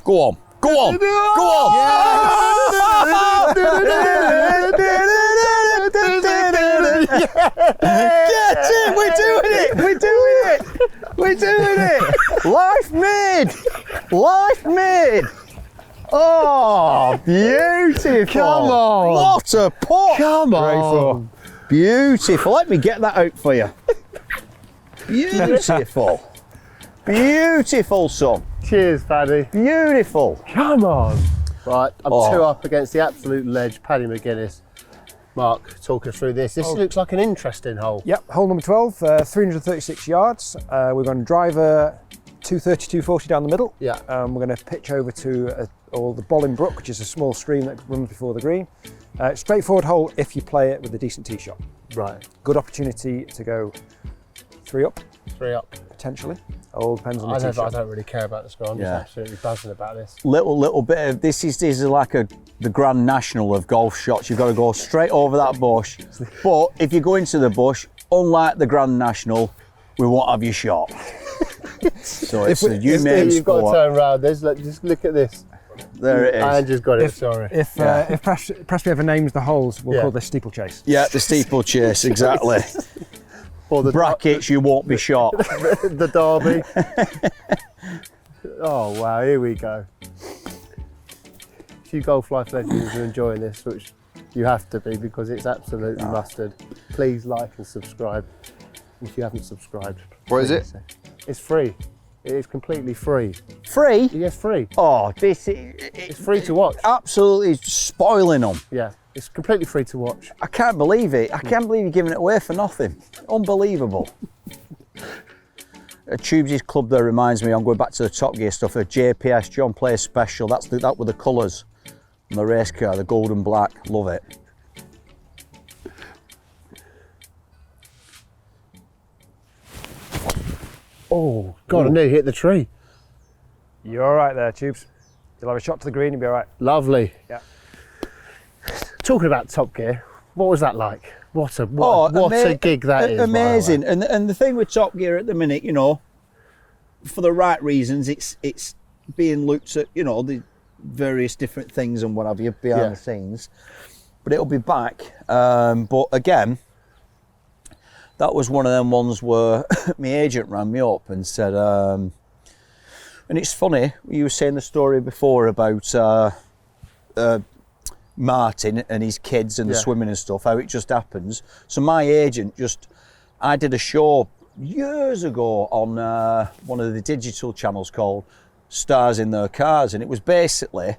Go on. Go on. Go on. Get it. We're doing it. We're doing it. We're doing it. Life made! Life made! Oh, beautiful! Come on! What a putt! Come on! Beautiful. Let me get that out for you. Beautiful. Beautiful, son. Cheers, Paddy. Beautiful. Come on. Right, I'm Oh. 2 up against the absolute ledge, Paddy McGuinness. Mark, talk us through this. This looks like an interesting hole. Yep, hole number 12, 336 yards. We're going to drive a 230, 240 down the middle. Yeah. We're going to pitch over to the Bolling Brook, which is a small stream that runs before the green. Straightforward hole if you play it with a decent tee shot. Right. Good opportunity to go 3 up, 3 up. potentially. All depends on the tee I shot. don't really care about the score. I'm Yeah. just absolutely buzzing about this. Little bit of this is like the Grand National of golf shots. You've got to go straight over that bush. But if you go into the bush, unlike the Grand National, we won't have your shot. So it's a humane You've got to sport. turn around. Just look at this. There it is. I just got it. Sorry. If Prestbury ever names the holes, we'll Yeah. call this steeplechase. Yeah, the steeplechase, exactly. Or the Brackets, you won't be shot. the derby. Oh wow, here we go. If you golf life legends are enjoying this, which you have to be because it's absolutely mustard, please like and subscribe. If you haven't subscribed, What is please it? say. It's free. It is completely free. Free? Yes, free. Oh, this It's free to watch. absolutely spoiling them. Yeah, it's completely free to watch. I can't believe it. I can't believe you're giving it away for nothing. Unbelievable. Tubes' club there reminds me, I'm going back to the Top Gear stuff, a JPS, John Player Special. That with the colours on the race car, the gold and black. Love it. Oh God, I nearly hit the tree. You're all right there, Tubes. You'll have a shot to the green, you'll be all right. Lovely. Yeah. Talking about Top Gear, what was that like? What a gig that is. by the way. Amazing. And the thing with Top Gear at the minute, you know, for the right reasons, it's being looked at, you know, the various different things and what have you behind Yeah. the scenes. But it'll be back. But again, that was one of them ones where my agent rang me up and said, and it's funny, you were saying the story before about Martin and his kids and the Yeah. swimming and stuff, how it just happens. So my agent I did a show years ago on one of the digital channels called Stars in Their Cars, and it was basically,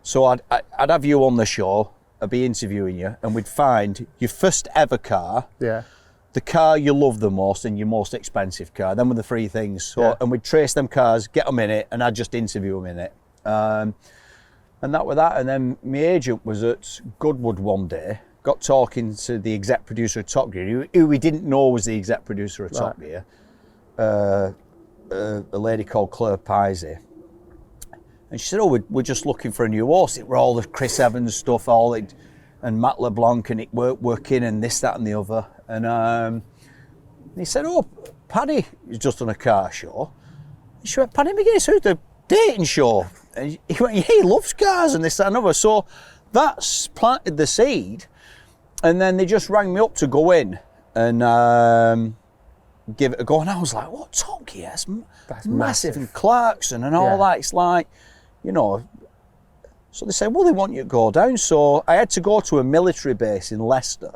so I'd have you on the show, I'd be interviewing you, and we'd find your first ever car, Yeah. the car you love the most, and your most expensive car. Them were the 3 things. So, Yeah. and we'd trace them cars, get them in it, and I'd just interview them in it. And that were that. And then my agent was at Goodwood one day, got talking to the exec producer of Top Gear, who we didn't know was the exec producer of Top Gear, a lady called Claire Pisey. And she said, oh, we're just looking for a new horse. It were all the Chris Evans stuff, and Matt LeBlanc, and it working, and this, that, and the other. And he said, oh, Paddy is just on a car show. And she went, Paddy McGuinness, who's the dating show? And he went, yeah, he loves cars and this, that, and other. So that's planted the seed. And then they just rang me up to go in and give it a go. And I was like, what, Top Gear? That's massive. And Clarkson and all that. It's like, you know. So they said, well, they want you to go down. So I had to go to a military base in Leicester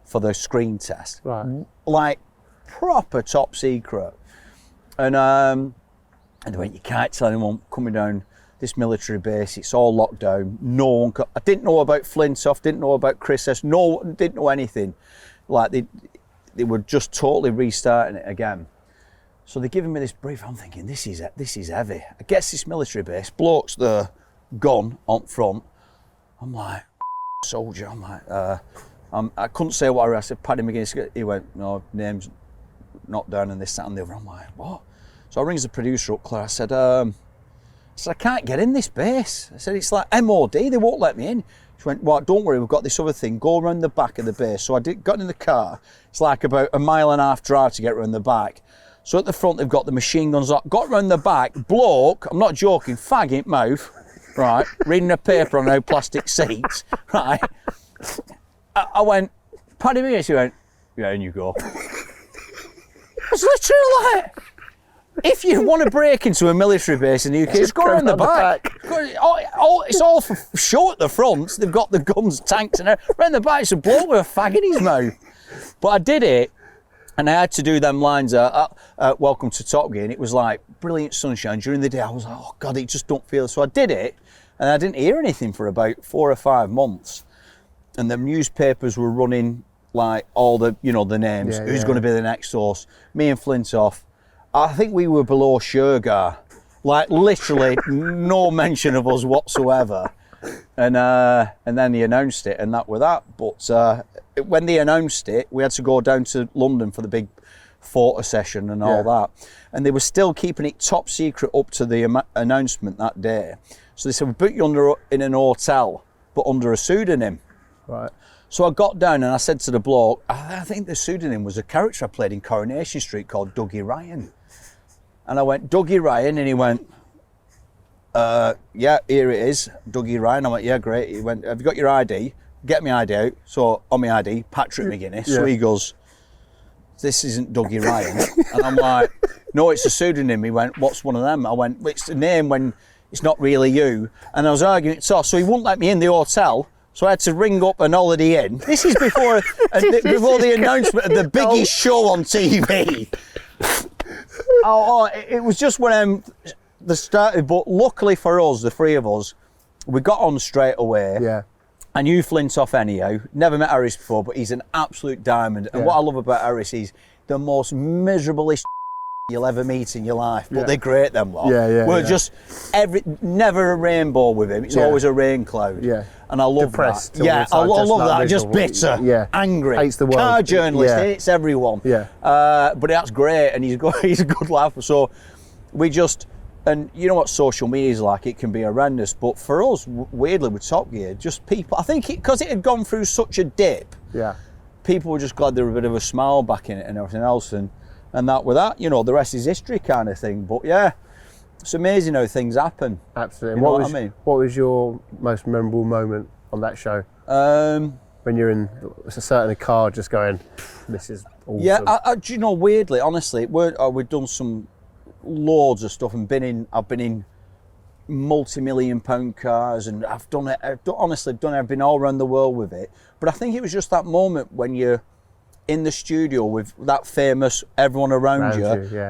for the screen test. Right. Like proper top secret. And they went, you can't tell anyone coming down this military base, it's all locked down. No one I didn't know about Flintoff, didn't know about Chris S, didn't know anything. Like they were just totally restarting it again. So they're giving me this brief, I'm thinking, this is heavy. I get to this military base, bloke's there, gun on front. I'm like, soldier, I'm like, I couldn't say what I said, Paddy McGuinness, he went, no, name's not down and this, that and the other. I'm like, what? So I rings the producer up, Claire, I said, I can't get in this base. I said, it's like MOD, they won't let me in. She went, well, don't worry, we've got this other thing, go around the back of the base. So I got in the car, it's like about a 1.5 mile drive to get around the back. So at the front, they've got the machine guns up, got around the back, bloke, I'm not joking, faggot mouth, right, reading a paper on no plastic seats, right. I went, Paddy McGuinness, he went, yeah, in you go. I was literally like, If you want to break into a military base in the UK, just go around the back. It's all for show at the front. They've got the guns, tanks, and everything. Around the back, it's a bloke with a fag in his mouth. But I did it, and I had to do them lines. Welcome to Top Gear, and it was like brilliant sunshine during the day. I was like, oh God, it just don't feel. So I did it, and I didn't hear anything for about 4 or 5 months, and the newspapers were running like all the, you know, the names. Who's going to be the next horse? Me and Flintoff. I think we were below Shergar, like literally no mention of us whatsoever. And then they announced it, and that were that. But when they announced it, we had to go down to London for the big photo session and all that. And they were still keeping it top secret up to the announcement that day. So they said, we put you in an hotel, but under a pseudonym. Right. So I got down and I said to the bloke, I think the pseudonym was a character I played in Coronation Street called Dougie Ryan. And I went, Dougie Ryan, and he went, yeah, here it is, Dougie Ryan. I went, yeah, great. He went, have you got your ID? Get my ID out. So on my ID, Patrick McGuinness. So he goes, this isn't Dougie Ryan. And I'm like, no, it's a pseudonym. He went, what's one of them? I went, well, it's a name when it's not really you. And I was arguing, so he wouldn't let me in the hotel. So I had to ring up an Holiday Inn. This is before before the announcement of the biggest show on TV. It was just when the started. But luckily for us, the three of us, we got on straight away. Yeah. I knew Flintoff anyhow. Never met Harris before, but he's an absolute diamond. And what I love about Harris is the most miserablest you'll ever meet in your life. But they're great, them lot. We're just never a rainbow with him. It's always a rain cloud. Yeah. And I love Depressed that. I love that. Just bitter, angry. Hates the world. Car journalist, hates everyone. But that's great, and he's a good laugh. So we just, and you know what social media is like, it can be horrendous. But for us, weirdly with Top Gear, just people, I think because it had gone through such a dip, people were just glad there was a bit of a smile back in it and everything else. And that with that, you know, the rest is history kind of thing. But yeah, it's amazing how things happen. Absolutely. You know what I mean? What was your most memorable moment on that show? When you're in a certain car just going, this is awesome. Yeah, do you know, weirdly, honestly, we've done some loads of stuff and I've been in multi-million-pound cars, and I've done it, I've been all around the world with it. But I think it was just that moment when you're in the studio with that famous everyone around you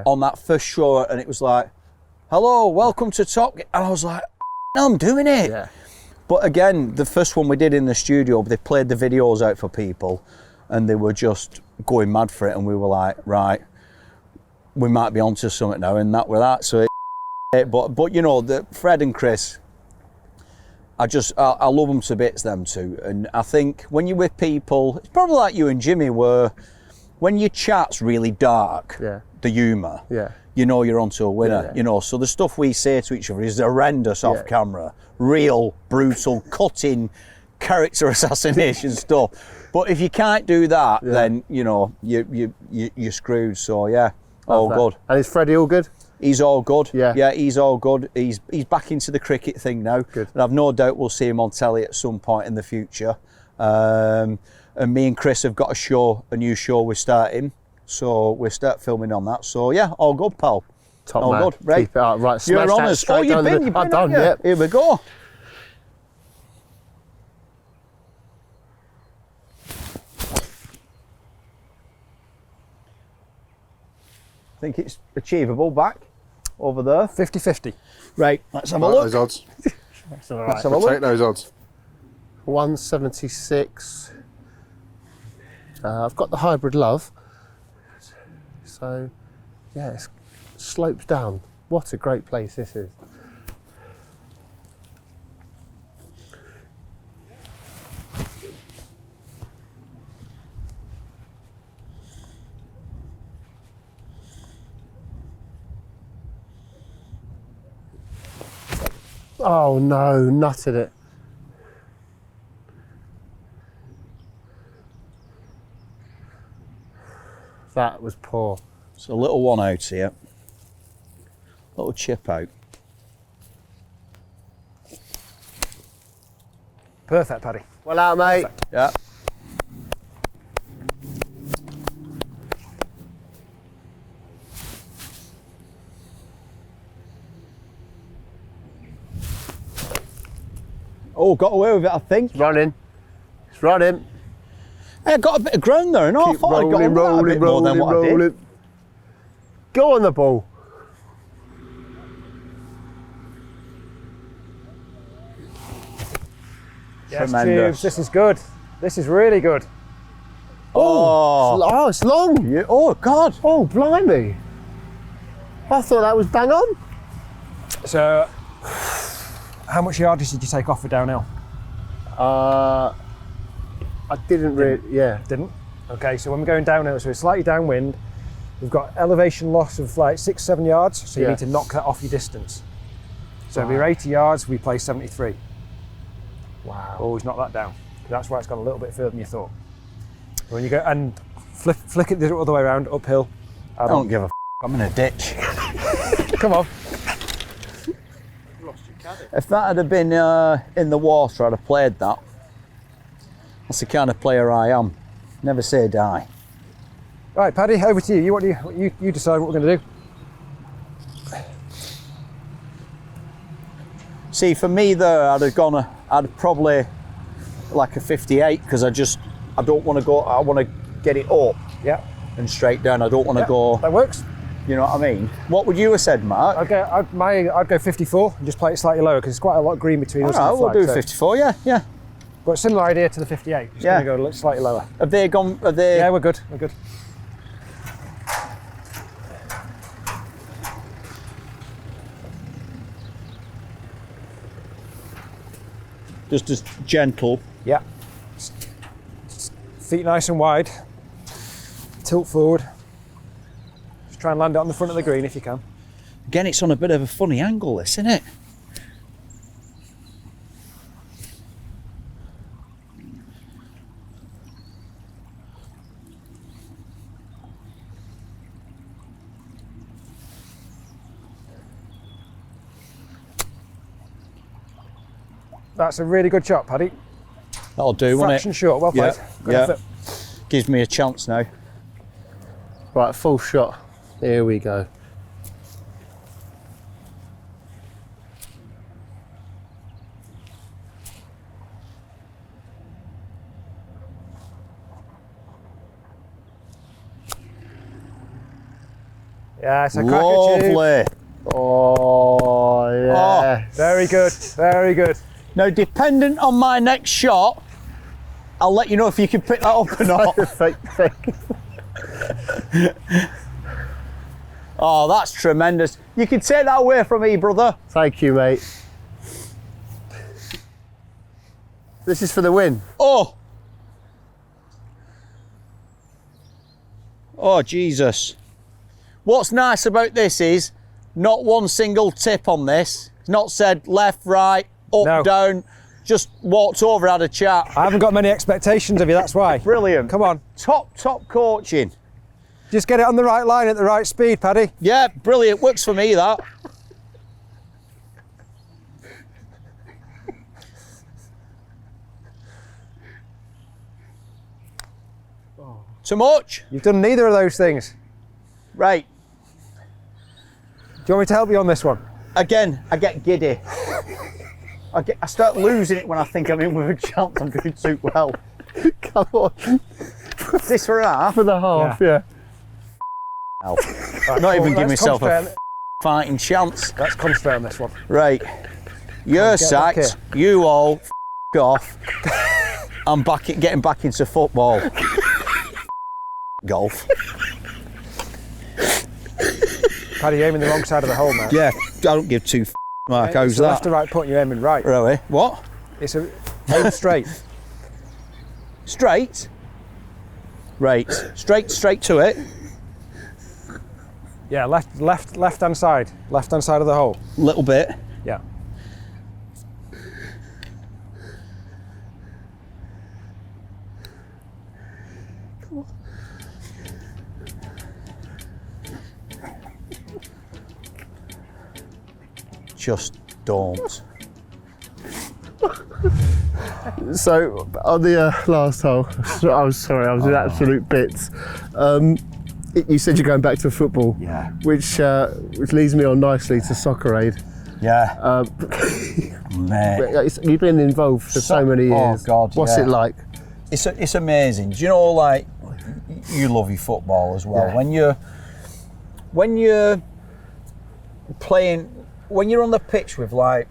on that first show, and it was like, hello, welcome to Top Gear. And I was like, no, I'm doing it. Yeah. But again, the first one we did in the studio, they played the videos out for people and they were just going mad for it, and we were like, right, we might be onto something now, and that with that. So but you know, Fred and Chris, I love them to bits, them two. And I think when you're with people, it's probably like you and Jimmy, where when your chat's really dark, the humour, you know you're onto a winner. You know, so the stuff we say to each other is horrendous off camera, real brutal, cutting, character assassination stuff. But if you can't do that, then you know you're screwed. So all good. And is Freddie all good? He's all good. Yeah, he's all good. He's back into the cricket thing now. Good. And I've no doubt we'll see him on telly at some point in the future. And me and Chris have got a new show we're starting. So we'll start filming on that. So yeah, all good, pal. Top all man. Good. Right. Keep it up. Right, smash you're that honest. straight You've down been, I've done, yeah. Here we go. I think it's achievable back over there. 50-50. Right, let's have a look. Those odds. That's all right. Let's have a look. Take those odds. 176. I've got the hybrid love. So, yeah, it slopes down. What a great place this is. Oh no, nutted it. That was poor. It's a little one out here. Little chip out. Perfect, Paddy. Well out, mate. Perfect. Yeah. Oh, got away with it, I think. Running. It's running. Hey, I got a bit of ground there, and I Keep thought I got rolling, on that a rolling, bit more than what I did. rolling. Go on the ball. Yes, Tremendous. Tubes, this is good. This is really good. Oh, It's long. yeah. Oh, God. Oh, blimey. I thought that was bang on. So, how much yardage did you take off for downhill? I didn't really, yeah. Didn't? Okay, so when we're going downhill, so it's slightly downwind, we've got elevation loss of like 6-7 yards, so you Yeah. need to knock that off your distance. So if you're 80 yards, we play 73. Wow. Always knock that down. That's why it's gone a little bit further than you thought. When you go and flick it the other way around, uphill. I don't give a f. I'm in a ditch. Come on. If that had been in the water, I'd have played that. That's the kind of player I am. Never say die. Right, Paddy, over to you. You decide what we're going to do. See, for me there, I'd probably like a 58 because I don't want to go. I want to get it up Yeah. and straight down. I don't want to go. That works. You know what I mean? What would you have said, Mark? I'd go 54 and just play it slightly lower because there's quite a lot of green between us and Alright, the we'll flag. do 54. Yeah. But a similar idea to the 58. Just Yeah. going to go slightly lower. Have they gone? Are they? Yeah, we're good. We're good. Just as gentle. Yeah. Feet nice and wide. Tilt forward. Just try and land it on the front of the green if you can. Again, it's on a bit of a funny angle, this, isn't it? That's a really good shot, Paddy. That'll do, won't Fraction it? short. Well played. Good Yeah. effort. Gives me a chance now. Right, full shot. Here we go. Yeah, it's a cracker tube. Lovely. Oh, yeah. Very good. Very good. Now, dependent on my next shot, I'll let you know if you can pick that up or not. Fake. Oh, that's tremendous. You can take that away from me, brother. Thank you, mate. This is for the win. Oh. Oh, Jesus. What's nice about this is not one single tip on this. It's not said left, right, up, No. down. Just walked over, had a chat. I haven't got many expectations of you, that's why. Brilliant. Come on. Top coaching. Just get it on the right line at the right speed, Paddy. Yeah, brilliant. Works for me, that. Too much? You've done neither of those things. Right. Do you want me to help you on this one? Again, I get giddy. I start losing it when I think I'm in with a chance. I'm doing too well. Come on. This for half? For the half, yeah. Hell. Right, Not even let's give myself concentrate a fighting chance. Let's concentrate on this one. Right. You're Get back sacked. You all off. I'm getting back into football. Golf. Paddy, you're aiming the wrong side of the hole, man. Yeah, I don't give two Mark. How's It's a left that? to right point, you're aiming right. Really? What? It's a aim straight. Straight? Right. Straight to it. Yeah, left hand side. Left hand side of the hole. Little bit. Yeah. Just don't. So on the last hole, I was sorry, I was in absolute bits. You said you're going back to football, Yeah. which leads me on nicely to Soccer Aid. Yeah. Mate. You've been involved for so many years. Oh God, What's it like? It's amazing. Do you know, like, you love your football as well. Yeah. When you're playing, when you're on the pitch with like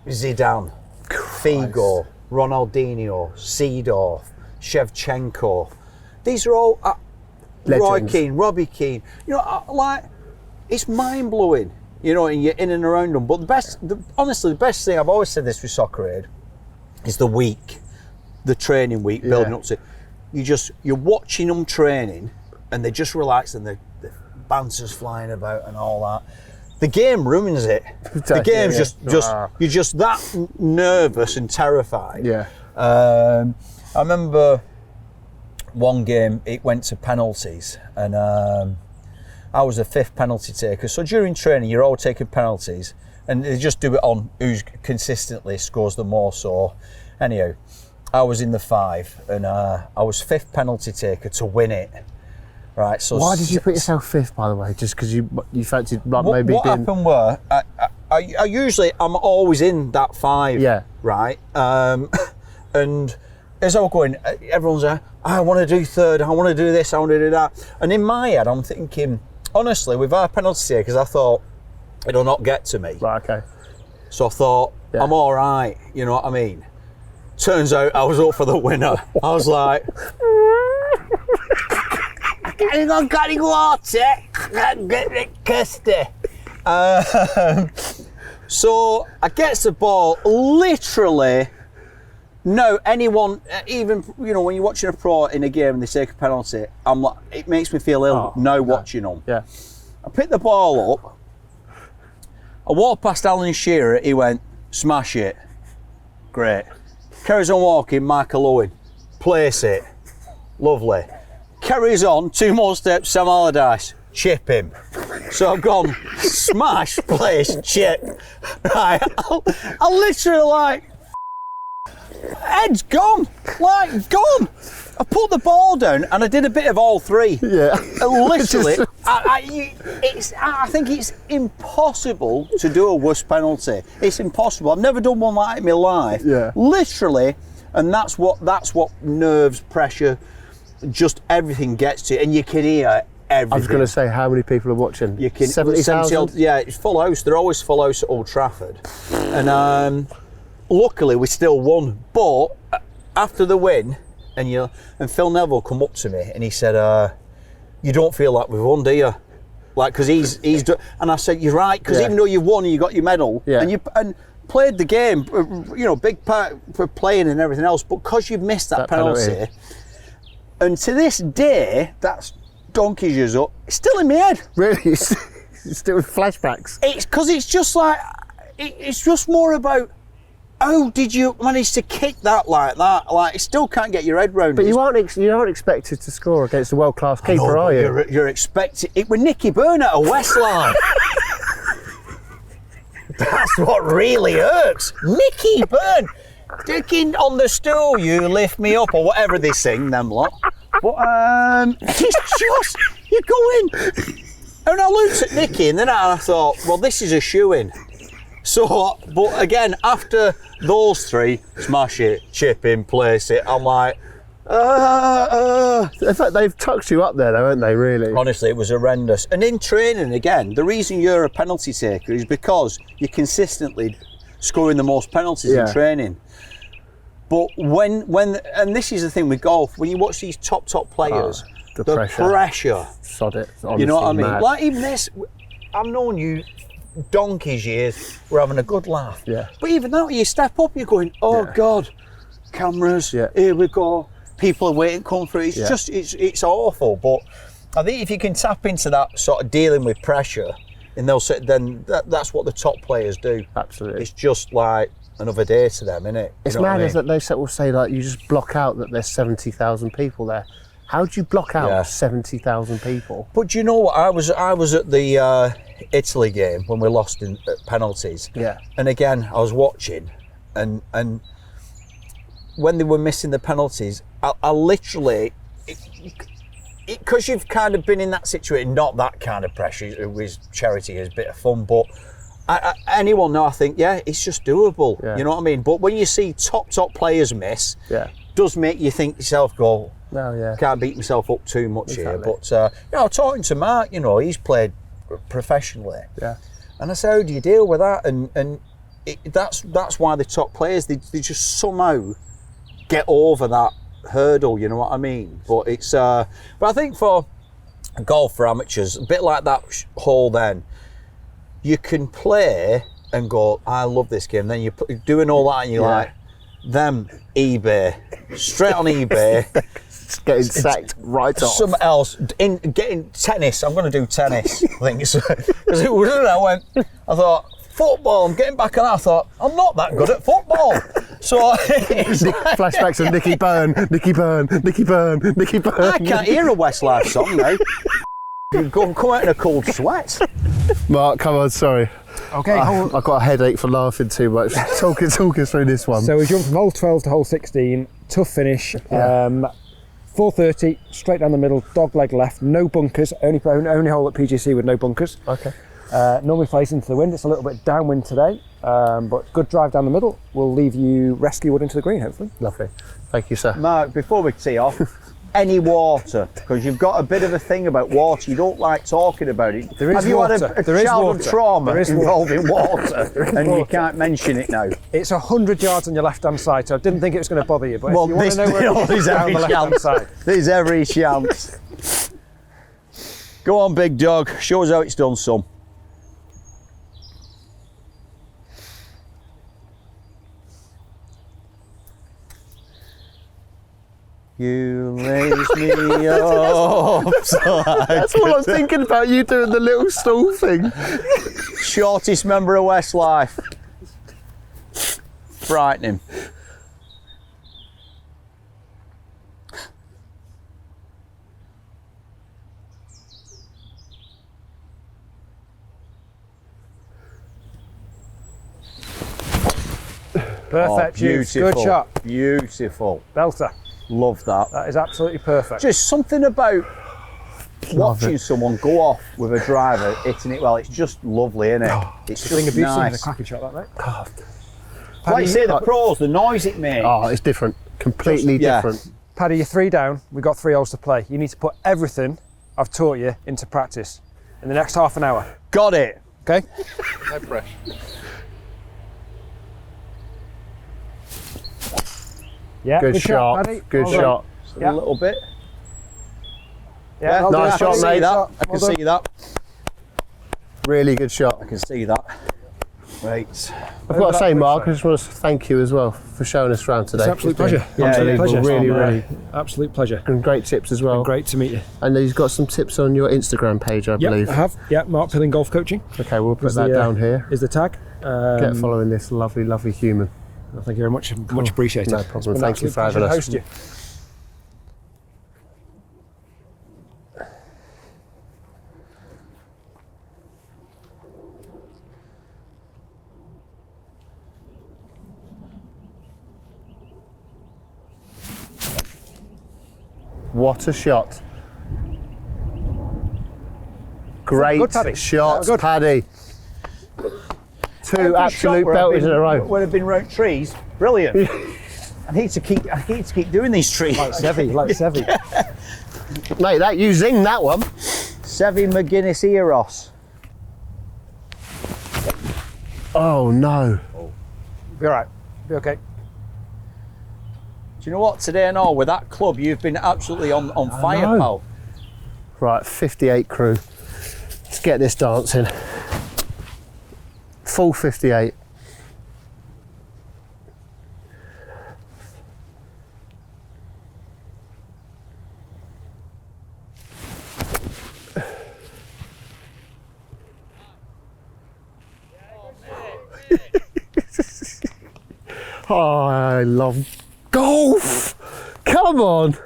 Zidane, Figo, Ronaldinho, Seedorf, Shevchenko, these are all Roy Keane, Robbie Keane. You know, like, it's mind blowing. You know, and you're in and around them. But honestly, the best thing, I've always said this with Soccer Aid, is the week, the training week building up to it. You're watching them training, and they're just relaxed, and the banter's flying about and all that. The game ruins it. The game's you're just that nervous and terrified. Yeah. I remember one game, it went to penalties, and I was the 5th penalty taker. So during training, you're all taking penalties, and they just do it on who's consistently scores the more. So anyhow, I was in the 5, and I was 5th penalty taker to win it. Right. So why did you put yourself 5th, by the way? Just because you fancied maybe what happened were I usually, I'm always in that 5. Yeah. Right. And as I was going, everyone's like, I want to do 3rd, I want to do this, I want to do that. And in my head, I'm thinking, honestly, with our penalty takers, I thought, it'll not get to me. Right, okay. So I thought, I'm all right, you know what I mean? Turns out I was up for the winner. I was like, I got water, get it custody. So I gets the ball, literally, no, anyone, even, you know, when you're watching a pro in a game and they take a penalty, I'm like, it makes me feel ill watching them. Yeah. I picked the ball up, I walked past Alan Shearer, he went, smash it. Great. Carries on walking, Michael Owen, place it. Lovely. Carries on, 2 more steps, Sam Allardyce, chip him. So I've gone, smash, place, chip. Right, I literally like, head's gone, like gone. I put the ball down and I did a bit of all 3. Yeah. Literally, I think it's impossible to do a worse penalty. It's impossible. I've never done one like it in my life. Yeah. Literally, and that's what nerves, pressure, just everything gets to you, and you can hear everything. I was going to say, how many people are watching? You can 70,000? Yeah, it's full house. They're always full house at Old Trafford. And luckily we still won. But after the win, and Phil Neville come up to me and he said, you don't feel like we've won, do you? Like, because he's and I said, you're right, because even though you've won and you got your medal, and played the game, you know, big part for playing and everything else, but because you've missed that penalty, and to this day, that's donkey's years up, it's still in my head. Really? It's still with flashbacks? It's because it's just like, it's just more about, how did you manage to kick that like that? Like, you still can't get your head round it. But you aren't expected to score against a world-class keeper, are you? You're expected. It was Nicky Byrne at a Westline. That's what really hurts. Nicky Byrne. Sticking on the stool, you lift me up, or whatever they sing, them lot. But it's just, you go in. And I looked at Nicky and then I thought, well, this is a shoe-in. So, but again, after those 3, smash it, chip in, place it, I'm like, In fact, they've tucked you up there though, haven't they, really? Honestly, it was horrendous. And in training, again, the reason you're a penalty taker is because you're consistently scoring the most penalties in training. But when and this is the thing with golf, when you watch these top players, the pressure. Sod it. You know what I mean? Like even this, I've known you donkey's years, we're having a good laugh. Yeah. But even that, you step up, you're going, oh God, cameras, here we go, people are waiting to come through. It's just, it's awful. But I think if you can tap into that sort of dealing with pressure, and then that's what the top players do. Absolutely. It's just like another day to them, isn't it? It's mad, isn't it? They sort of say like you just block out that there's 70,000 people there. How do you block out 70,000 people? But do you know what? I was at the Italy game when we lost in penalties. Yeah. And again, I was watching, and when they were missing the penalties, I literally, because you've kind of been in that situation, not that kind of pressure. It was charity, is a bit of fun, but anyone now, I think, yeah, it's just doable. Yeah. You know what I mean? But when you see top players miss, Yeah. does make you think yourself, go, No, yeah. can't beat myself up too much here. Exactly. But, you know, talking to Mark, you know, he's played professionally. Yeah. And I said, how do you deal with that? And that's why the top players, they just somehow get over that hurdle, you know what I mean? But it's, but I think for golf for amateurs, a bit like that hole then, you can play and go, I love this game. Then you're doing all that and you're like, them eBay, straight on eBay. Getting sacked right off. Something else, getting tennis. I'm going to do tennis. I think it's because it was. I thought football. I'm getting back on that. I thought I'm not that good at football. So it's like, flashbacks of Nicky Byrne, Nicky Byrne, Nicky Byrne, Nicky Byrne. I can't hear a Westlife song now. You come out in a cold sweat. Mark, come on, sorry. Okay, I've got a headache for laughing too much. Talking through this one. so we jumped from hole 12 to hole 16. Tough finish. 430, straight down the middle, dog leg left, no bunkers. Only hole at PGC with no bunkers. Okay. Normally plays into the wind. It's a little bit downwind today, but good drive down the middle. We'll leave you rescue wood into the green, hopefully. Lovely. Thank you, sir. Mark, before we tee off, any water, because you've got a bit of a thing about water. You don't like talking about it. There is Have you water. had a There is childhood water. trauma There is involving water, and you water. can't mention it now? It's 100 yards on your left-hand side, so I didn't think it was going to bother you. But Well, if you want to know where there's it's down every the left-hand chance. side. There's every chance. Go on, big dog. Show us how it's done, son. You raise me up so That's what I'm thinking about, you doing the little stool thing. Shortest member of Westlife. Frightening. Perfect, Hughes. Good shot. Beautiful. Belter. Love that. That is absolutely perfect. Just something about watching someone go off with a driver, hitting it well. It's just lovely, isn't it? It's Thing just of beauty, a nice. cracking shot, that mate. Like you say, the pros, the noise it makes. Oh, it's different. Completely Yeah. different. Paddy, you're 3 down. We've got 3 holes to play. You need to put everything I've taught you into practice in the next half an hour. Got it. Okay? No pressure. Yeah. Good shot. Paddy. Good Well done. shot. Just Yeah. a little bit. Yeah, well Nice done. shot, I can mate. see that. I Well can done. see that. Really good shot. I can see that. Right. I've got to say, Mark, I just want to thank you as well for showing us around today. It's an absolute been pleasure. Yeah, Absolute yeah, pleasure. really, Tom. really. Absolute pleasure. And great tips as well. Great to meet you. And he's got some tips on your Instagram page, I believe. I have. Yeah, Mark Pilling Golf Coaching Okay, we'll put is that the, down here. is the tag. Get following this lovely, lovely human. Thank you very much. Much appreciated. No problem. It's been an Thank you absolute for having pleasure to us. host you. What a shot. Great Good, Paddy. shots, Good. Paddy. Two Every absolute shot where I've belters been- in a row. When I've been round trees, brilliant. I need to keep doing these trees. Like Sevi, like Sevi. Mate, that you zinged that one. Sevi McGuinness Eros. Oh no. Be all right. Be okay. Do you know what? Today and all, with that club, you've been absolutely on fire, know. pal. Right, 58 crew. Let's get this dancing. Full 58. Oh, I love golf. Come on.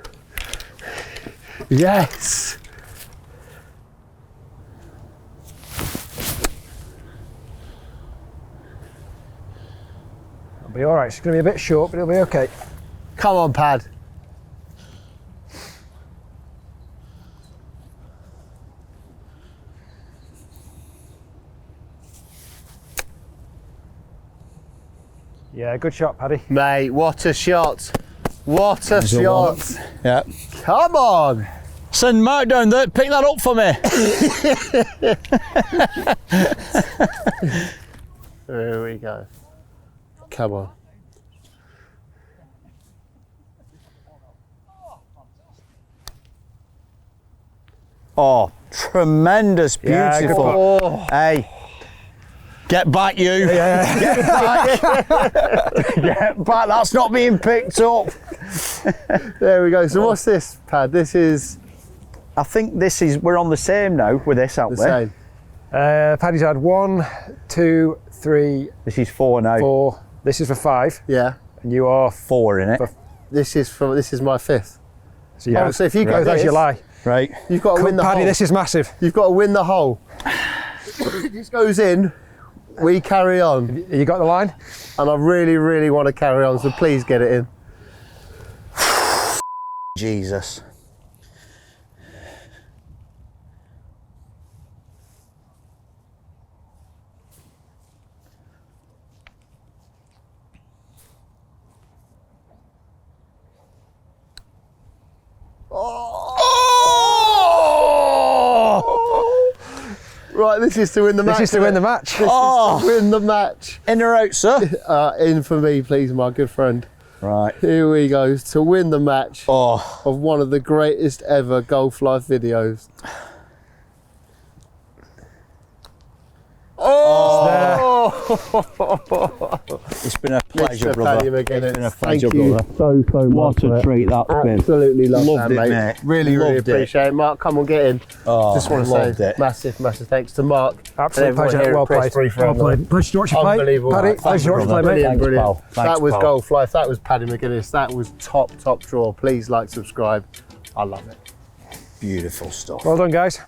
Yes. It'll be all right. It's going to be a bit short, but it'll be okay. Come on, Pad. Yeah, good shot, Paddy. Mate, what a shot. What a shot. Yeah. Come on. Send Mark down there, pick that up for me. There we go. Come on. Oh, tremendous, Yeah, good beautiful. Oh. Hey, get back, you. Get back. Get back, that's not being picked up. There we go. So what's this, Pad? This is I think this is, we're on the same now with this, aren't the we? same. Paddy's had 1, 2, 3, This is 4 now. 4. This is for 5, Yeah. and you are 4 in it. This is my 5th. So yeah, Oh, so if you go go that's this, your lie. Right. you've got to win the Paddy, hole. this is massive. You've got to win the hole. This goes in, we carry on. You got the line? And I really, really want to carry on, so please get it in. Jesus. Right, this is to win the match. This is to win the match. This is to win the match. In or out, sir? In for me, please, my good friend. Right. Here we go, to win the match Oh. of one of the greatest ever Golf Life videos. Oh! It's been a pleasure, Mr. brother. Paddy McGuinness, It's been a thank pleasure, you brother. so much. What for a it. treat that's been. Absolutely loved Loved that, it, mate. mate. Really, really Loved it. appreciate it. Mark, come on, get in. Oh, Just want to loved say it. massive, massive thanks to Mark. Absolute and everyone pleasure. here at Well played. Prestbury for Well having played. Pleasure to watch you play. Unbelievable. Paddy, Thanks, pleasure to watch you play, brother. mate. Brilliant, brilliant. pal. Thanks, That was pal. Golf Life. That was Paddy McGuinness. That was top draw. Please like, subscribe. I love it. Beautiful stuff. Well done, guys.